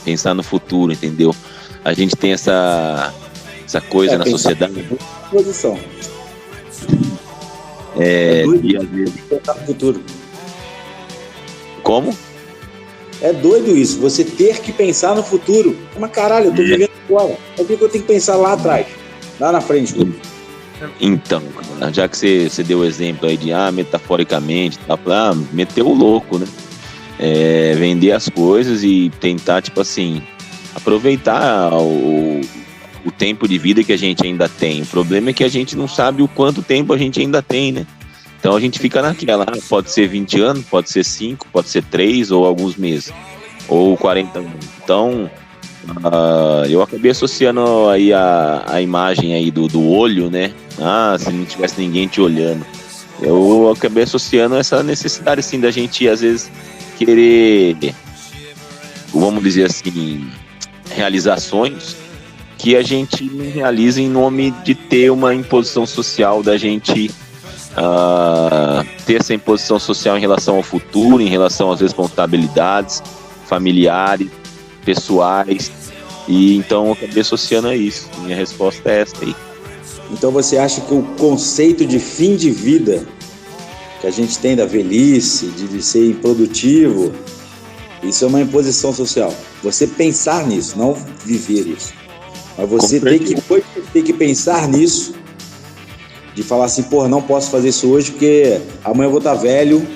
[SPEAKER 3] pensar no futuro, entendeu? A gente tem essa coisa na sociedade.
[SPEAKER 4] Posição.
[SPEAKER 3] E às vezes
[SPEAKER 4] pensar no futuro.
[SPEAKER 3] Como?
[SPEAKER 4] É doido isso, você ter que pensar no futuro. Mas caralho, eu tô vivendo agora. Por que eu tenho que pensar lá atrás? Lá na frente.
[SPEAKER 3] Então, já que você deu o exemplo aí de metaforicamente, meteu o louco, né? Vender as coisas e tentar, tipo assim, aproveitar o tempo de vida que a gente ainda tem. O problema é que a gente não sabe o quanto tempo a gente ainda tem, né? Então a gente fica naquela, pode ser 20 anos, pode ser 5, pode ser 3 ou alguns meses, ou 40 anos. Então, eu acabei associando aí a imagem aí do olho, né? Se não tivesse ninguém te olhando. Eu acabei associando essa necessidade, assim, da gente, às vezes, querer, vamos dizer assim, realizações que a gente não realiza em nome de ter uma imposição social, da gente ter essa imposição social em relação ao futuro, em relação às responsabilidades familiares, pessoais, e então eu acabei associando a isso. Minha resposta é essa aí.
[SPEAKER 4] Então você acha que o conceito de fim de vida que a gente tem da velhice, de ser improdutivo, isso é uma imposição social? Você pensar nisso, não viver isso. Mas você tem que pensar nisso, de falar assim, porra, não posso fazer isso hoje porque amanhã eu vou estar velho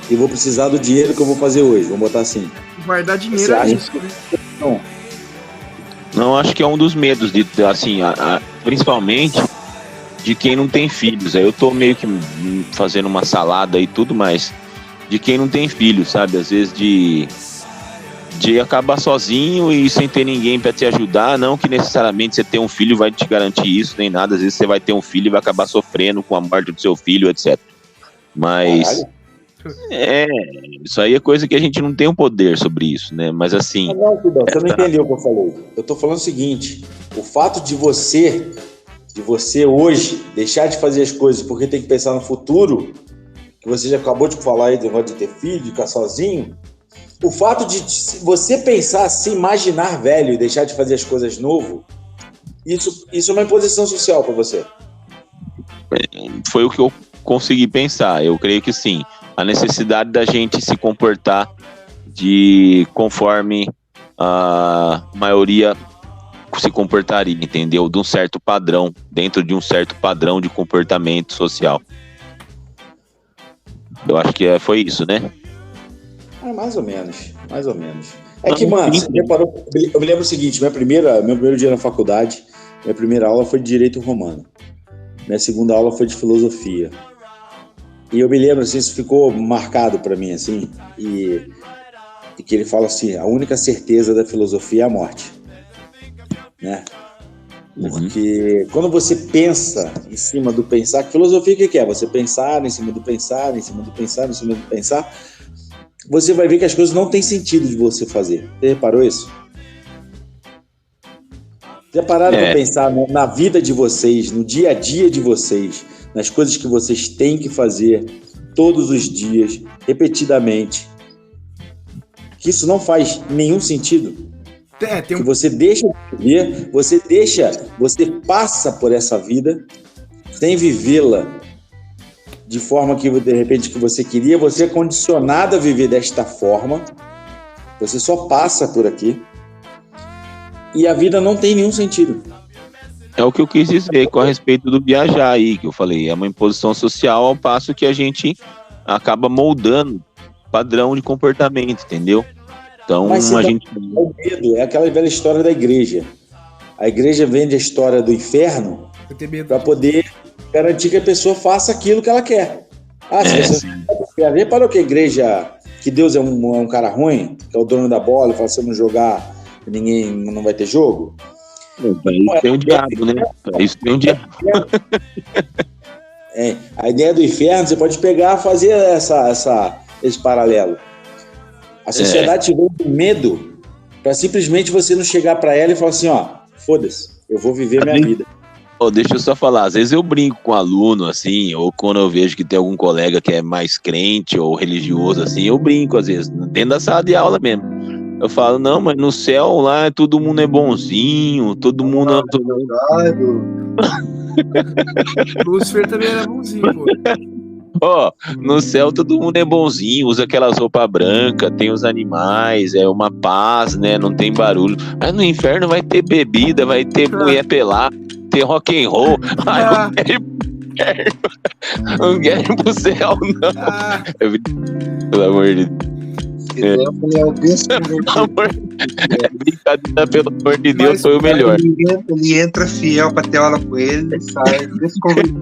[SPEAKER 4] e vou precisar do dinheiro que eu vou fazer hoje. Vamos botar assim.
[SPEAKER 5] Guardar dinheiro é isso.
[SPEAKER 3] Não, acho que é um dos medos, de assim, principalmente de quem não tem filhos. Aí eu tô meio que fazendo uma salada e tudo, mas de quem não tem filhos, sabe? Às vezes de acabar sozinho e sem ter ninguém para te ajudar. Não que necessariamente você ter um filho vai te garantir isso, nem nada. Às vezes você vai ter um filho e vai acabar sofrendo com a morte do seu filho, etc. Mas isso aí é coisa que a gente não tem o poder sobre isso, né? Mas assim...
[SPEAKER 4] Não, você não entendeu o que eu falei. Eu tô falando o seguinte: o fato de você hoje deixar de fazer as coisas porque tem que pensar no futuro, que você já acabou de falar aí, de ter filho, de ficar sozinho, o fato de você pensar, se imaginar velho e deixar de fazer as coisas novo, isso é uma imposição social para você?
[SPEAKER 3] Foi o que eu consegui pensar. Eu creio que sim. A necessidade da gente se comportar conforme a maioria se comportaria, entendeu? De um certo padrão, dentro de um certo padrão de comportamento social. Eu acho que foi isso, né?
[SPEAKER 4] Mais ou menos. É que, mano, você reparou, eu me lembro o seguinte, meu primeiro dia na faculdade, minha primeira aula foi de Direito Romano. Minha segunda aula foi de Filosofia. E eu me lembro, assim, isso ficou marcado pra mim, assim, e que ele fala assim, a única certeza da filosofia é a morte, né? Porque quando você pensa em cima do pensar, que filosofia o que é? Você pensar em cima do pensar, em cima do pensar, em cima do pensar, você vai ver que as coisas não têm sentido de você fazer. Você reparou isso? Já pararam para pensar na vida de vocês, no dia a dia de vocês, nas coisas que vocês têm que fazer todos os dias, repetidamente, que isso não faz nenhum sentido? Que você deixa de viver, você passa por essa vida sem vivê-la de forma que, de repente, que você queria, você é condicionado a viver desta forma, você só passa por aqui, e a vida não tem nenhum sentido.
[SPEAKER 3] É o que eu quis dizer com a respeito do viajar aí, que eu falei, é uma imposição social ao passo que a gente acaba moldando padrão de comportamento, entendeu? Então,
[SPEAKER 4] mas
[SPEAKER 3] a gente...
[SPEAKER 4] O medo é aquela velha história da igreja. A igreja vende a história do inferno para poder garantir que a pessoa faça aquilo que ela quer. Se você reparou que a igreja, que Deus é um cara ruim, que é o dono da bola, e fala, se eu não jogar, ninguém não vai ter jogo?
[SPEAKER 3] Isso tem um diabo, né? Isso tem um diabo.
[SPEAKER 4] A ideia do inferno, você pode pegar e fazer esse paralelo. A sociedade te vende medo para simplesmente você não chegar para ela e falar assim, ó, foda-se, eu vou viver minha vida.
[SPEAKER 3] Deixa eu só falar, às vezes eu brinco com aluno, assim, ou quando eu vejo que tem algum colega que é mais crente ou religioso, assim, eu brinco às vezes, dentro da sala de aula mesmo. Eu falo, não, mas no céu lá todo mundo é bonzinho, todo mundo...
[SPEAKER 5] Lúcifer também era bonzinho, pô.
[SPEAKER 3] No céu todo mundo é bonzinho, usa aquelas roupas brancas, tem os animais, é uma paz, né? Não tem barulho. Mas no inferno vai ter bebida, vai ter mulher pelada, ter rock and roll. Não quero ir pro céu, não. Pelo amor de Deus. Brincadeira, pelo amor de Deus, foi o melhor.
[SPEAKER 6] Ele entra fiel pra ter aula com ele e sai desconvencido.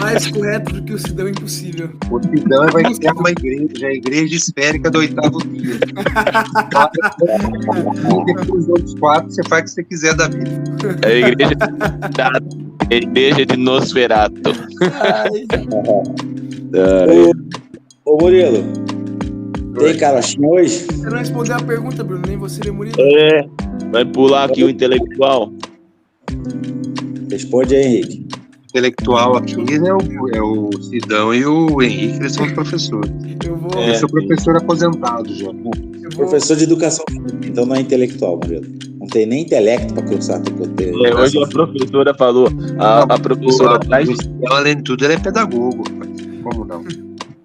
[SPEAKER 5] Mais correto do que o Sidão impossível.
[SPEAKER 6] O Sidão vai criar uma igreja, a igreja esférica do 8º dia. Depois dos outros 4, você faz o que você quiser da vida.
[SPEAKER 3] A igreja de Nosferatu.
[SPEAKER 4] Ô Murilo, tem carochinha hoje?
[SPEAKER 5] Você não respondeu a pergunta, Bruno, nem você, nem Murilo.
[SPEAKER 3] Vai pular aqui o intelectual.
[SPEAKER 4] Responde aí, Henrique.
[SPEAKER 6] O intelectual aqui é o Sidão e o Henrique, eles são os professores. Eu sou professor aposentado já.
[SPEAKER 4] Professor de educação física, então não é intelectual, Murilo. Não tem nem intelecto para cursar.
[SPEAKER 3] Hoje a professora falou, a professora atrás...
[SPEAKER 6] Além de tudo, ela é pedagogo. Como não?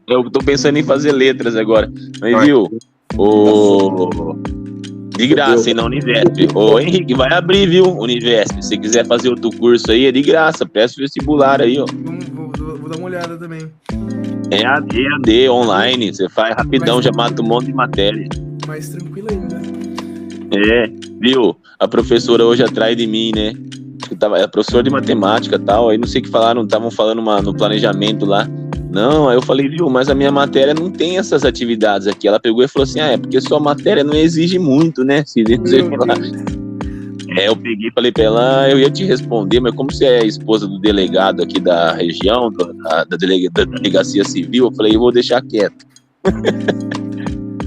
[SPEAKER 3] Eu tô pensando em fazer letras agora. Mas viu? De graça, hein, na Univesp. Ô, Henrique, vai abrir, viu? Univesp. Se você quiser fazer outro curso aí, é de graça. Presta vestibular aí, ó.
[SPEAKER 5] Vou dar uma olhada também.
[SPEAKER 3] É AD, online. Você faz rapidão, já mata um monte de matéria.
[SPEAKER 5] Mais tranquilo ainda.
[SPEAKER 3] Viu? A professora hoje atrás de mim, né? Ela é professora de matemática e tal. Aí não sei o que falaram, estavam falando no planejamento lá. Não, aí eu falei, viu, mas a minha matéria não tem essas atividades aqui. Ela pegou e falou assim, é porque sua matéria não exige muito, né? Eu peguei e falei pra ela, eu ia te responder, mas como você é esposa do delegado aqui da região, da delegacia civil, eu falei, eu vou deixar quieto.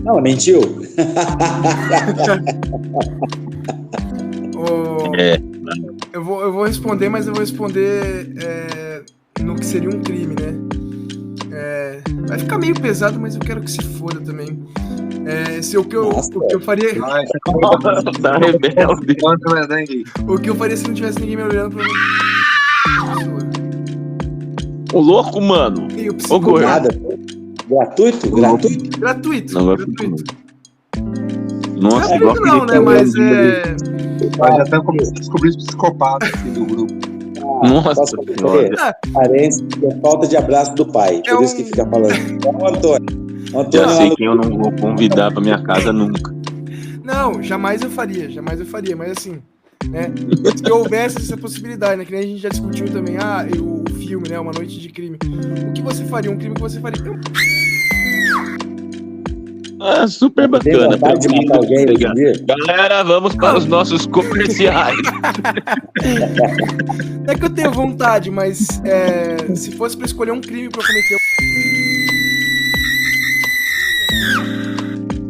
[SPEAKER 4] Não, mentiu.
[SPEAKER 5] Eu vou responder, mas eu vou responder no que seria um crime, né? Vai ficar meio pesado, mas eu quero que se foda também. O que eu faria.
[SPEAKER 3] Tá rebelde.
[SPEAKER 5] O que eu faria se não tivesse ninguém me olhando pra mim.
[SPEAKER 3] Ô louco, mano.
[SPEAKER 4] Ô, nada. Gratuito?
[SPEAKER 5] Gratuito.
[SPEAKER 3] Não,
[SPEAKER 5] gratuito.
[SPEAKER 3] Nossa,
[SPEAKER 5] não, né? Mas
[SPEAKER 6] Nós já estamos começando a descobrir os psicopatas aqui do grupo.
[SPEAKER 3] Nossa,
[SPEAKER 4] Parece que é falta de abraço do pai. Por isso que fica falando. Então, Antônio.
[SPEAKER 3] Já sei quem eu não vou convidar pra minha casa nunca.
[SPEAKER 5] Não, jamais eu faria, mas assim, né, se houvesse essa possibilidade, né, que nem a gente já discutiu também, o filme, né, Uma Noite de Crime, o que você faria, um crime que você faria?
[SPEAKER 3] Super bacana.
[SPEAKER 4] De matar alguém,
[SPEAKER 3] galera, vamos para os nossos comerciais.
[SPEAKER 5] É que eu tenho vontade, mas se fosse pra escolher um crime pra eu cometer...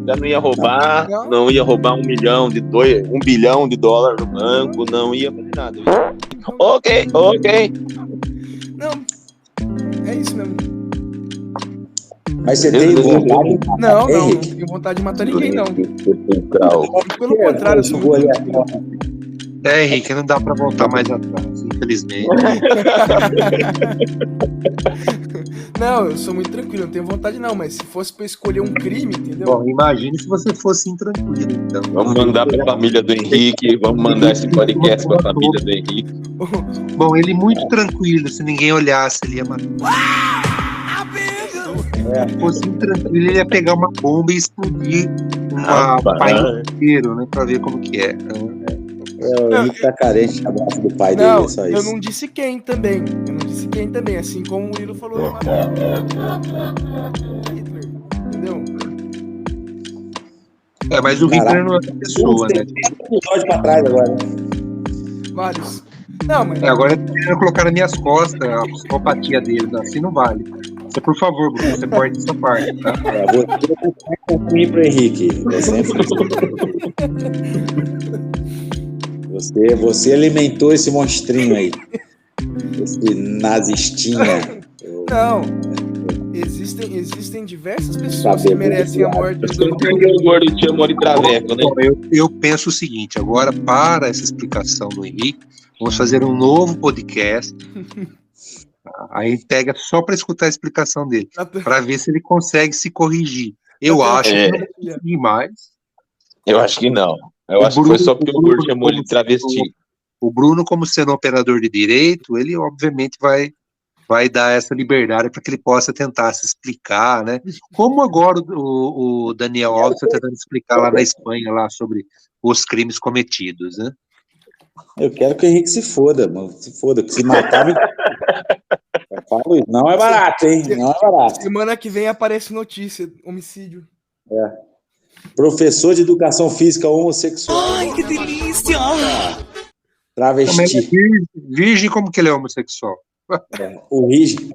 [SPEAKER 3] Já não ia roubar, não ia roubar $1 bilhão no banco, não ia fazer nada. Ok.
[SPEAKER 5] Não, é isso mesmo.
[SPEAKER 4] Mas você tem vontade?
[SPEAKER 5] Não tenho vontade de matar ninguém, não. Pelo contrário, eu sou muito...
[SPEAKER 6] Henrique, não dá pra voltar mais atrás, infelizmente.
[SPEAKER 5] Não, eu sou muito tranquilo, não tenho vontade não, mas se fosse pra escolher um crime, entendeu?
[SPEAKER 6] Bom, imagine se você fosse intranquilo, então.
[SPEAKER 3] Vamos mandar pra família do Henrique, vamos mandar esse podcast pra família do Henrique.
[SPEAKER 6] Bom, ele muito tranquilo, se ninguém olhasse, ele ia matar. Se fosse intranquilo, ele ia pegar uma bomba e explodir um país inteiro, né, pra ver como que é.
[SPEAKER 4] O Henrique tá carente do abraço do pai dele, é só isso.
[SPEAKER 5] Eu não disse quem também, assim como o Murilo falou. Entendeu?
[SPEAKER 6] Mas o Hitler não é uma pessoa, né?
[SPEAKER 4] Tem episódio pra trás agora.
[SPEAKER 5] Vários. Não, mas...
[SPEAKER 6] Agora eu quero colocar nas minhas costas a psicopatia dele, assim não vale. Você, por favor, você corta essa parte, tá?
[SPEAKER 4] Você não vai concluir pro Henrique. Você alimentou esse monstrinho aí. Esse nazistinha.
[SPEAKER 5] Não. Existem diversas pessoas que merecem a morte do
[SPEAKER 3] gordo tinha amor e traveco, né?
[SPEAKER 6] Eu penso o seguinte, agora para essa explicação do Henrique, vamos fazer um novo podcast. Aí ele pega só para escutar a explicação dele, para ver se ele consegue se corrigir. Eu acho que não vai conseguir mais. Eu acho que não. Eu acho que foi só porque o Bruno chamou ele de travesti. O Bruno, como sendo um operador de direito, ele obviamente vai dar essa liberdade para que ele possa tentar se explicar, né? Como agora o Daniel Alves está tentando explicar lá na Espanha, lá sobre os crimes cometidos, né?
[SPEAKER 4] Eu quero que o Henrique se foda, mano. Se foda, que se matar... Eu falo isso. Não é barato, hein? Não é barato.
[SPEAKER 5] Semana que vem aparece notícia, homicídio.
[SPEAKER 4] Professor de educação física homossexual.
[SPEAKER 9] Ai, que delícia!
[SPEAKER 4] Travesti.
[SPEAKER 6] Virgem, como que ele é homossexual?
[SPEAKER 4] O Rigi.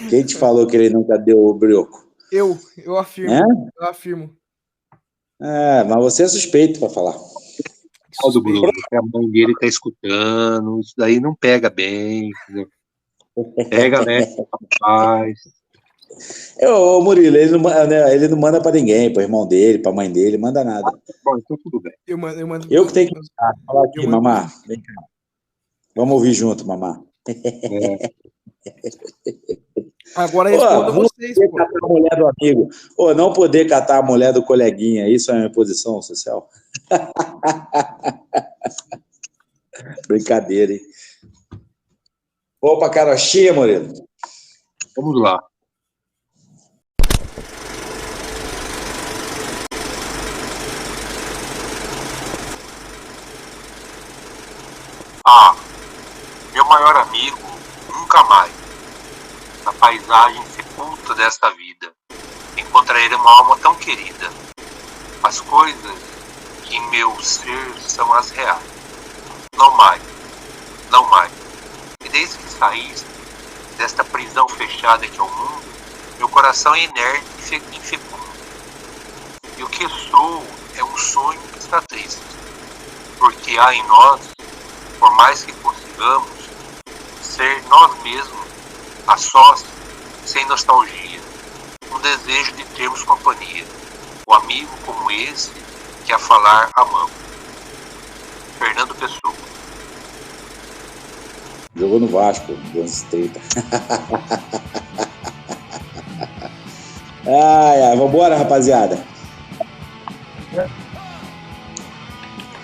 [SPEAKER 4] Quem te falou que ele nunca deu o brioco?
[SPEAKER 5] Eu afirmo. Eu afirmo.
[SPEAKER 4] Mas você é suspeito para falar.
[SPEAKER 6] Do Bruno, a mãe dele tá escutando, isso daí não pega bem, entendeu? Pega, né, rapaz.
[SPEAKER 4] Ô, Murilo, ele não manda pra ninguém, pro irmão dele, pra mãe dele, manda nada.
[SPEAKER 6] Bom, então tudo bem.
[SPEAKER 4] Eu que tenho que falar aqui, mamá. Vem cá. Vamos ouvir junto, mamá.
[SPEAKER 5] Agora responda vocês, pô.
[SPEAKER 4] Catar a mulher do amigo. Não poder catar a mulher do coleguinha, isso é uma imposição social? Brincadeira, hein? Vamos pra carochinha, Murilo?
[SPEAKER 6] Vamos lá. Meu maior amigo, nunca mais, na paisagem sepulta desta vida, encontrarei uma alma tão querida. As coisas que em meu ser são as reais. Não mais, não mais. E desde que saíste desta prisão fechada que é o mundo, meu coração é inerte e infecundo. E o que sou é um sonho que está triste, porque há em nós, por mais que consigamos ser nós mesmos, a sós, sem nostalgia, um desejo de termos companhia, um amigo como esse que a falar amamos. Fernando Pessoa.
[SPEAKER 4] Jogou no Vasco, 230. Vambora, rapaziada.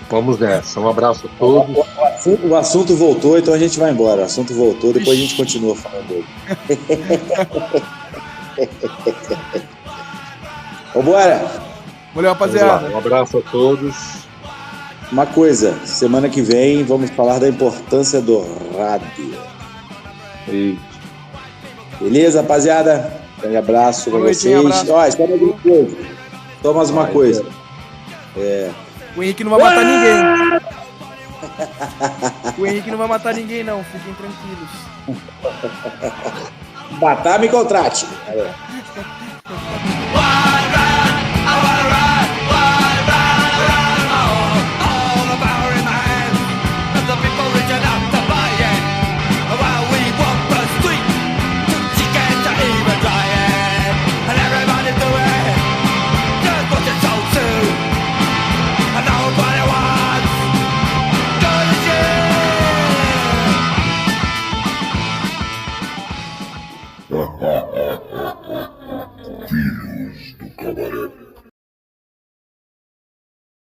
[SPEAKER 9] Vamos nessa. Um abraço a todos.
[SPEAKER 4] O assunto voltou, então a gente vai embora. O assunto voltou, depois a gente continua falando dele. Vambora!
[SPEAKER 5] Valeu, rapaziada.
[SPEAKER 9] Um abraço a todos.
[SPEAKER 4] Uma coisa, semana que vem vamos falar da importância do rádio. Beleza, rapaziada? Grande abraço pra vocês. Ó, espera aí, coisa. Só mais uma coisa.
[SPEAKER 5] O Henrique não vai matar ninguém. O Henrique não vai matar ninguém, não. Fiquem tranquilos.
[SPEAKER 4] Matar, me contrate.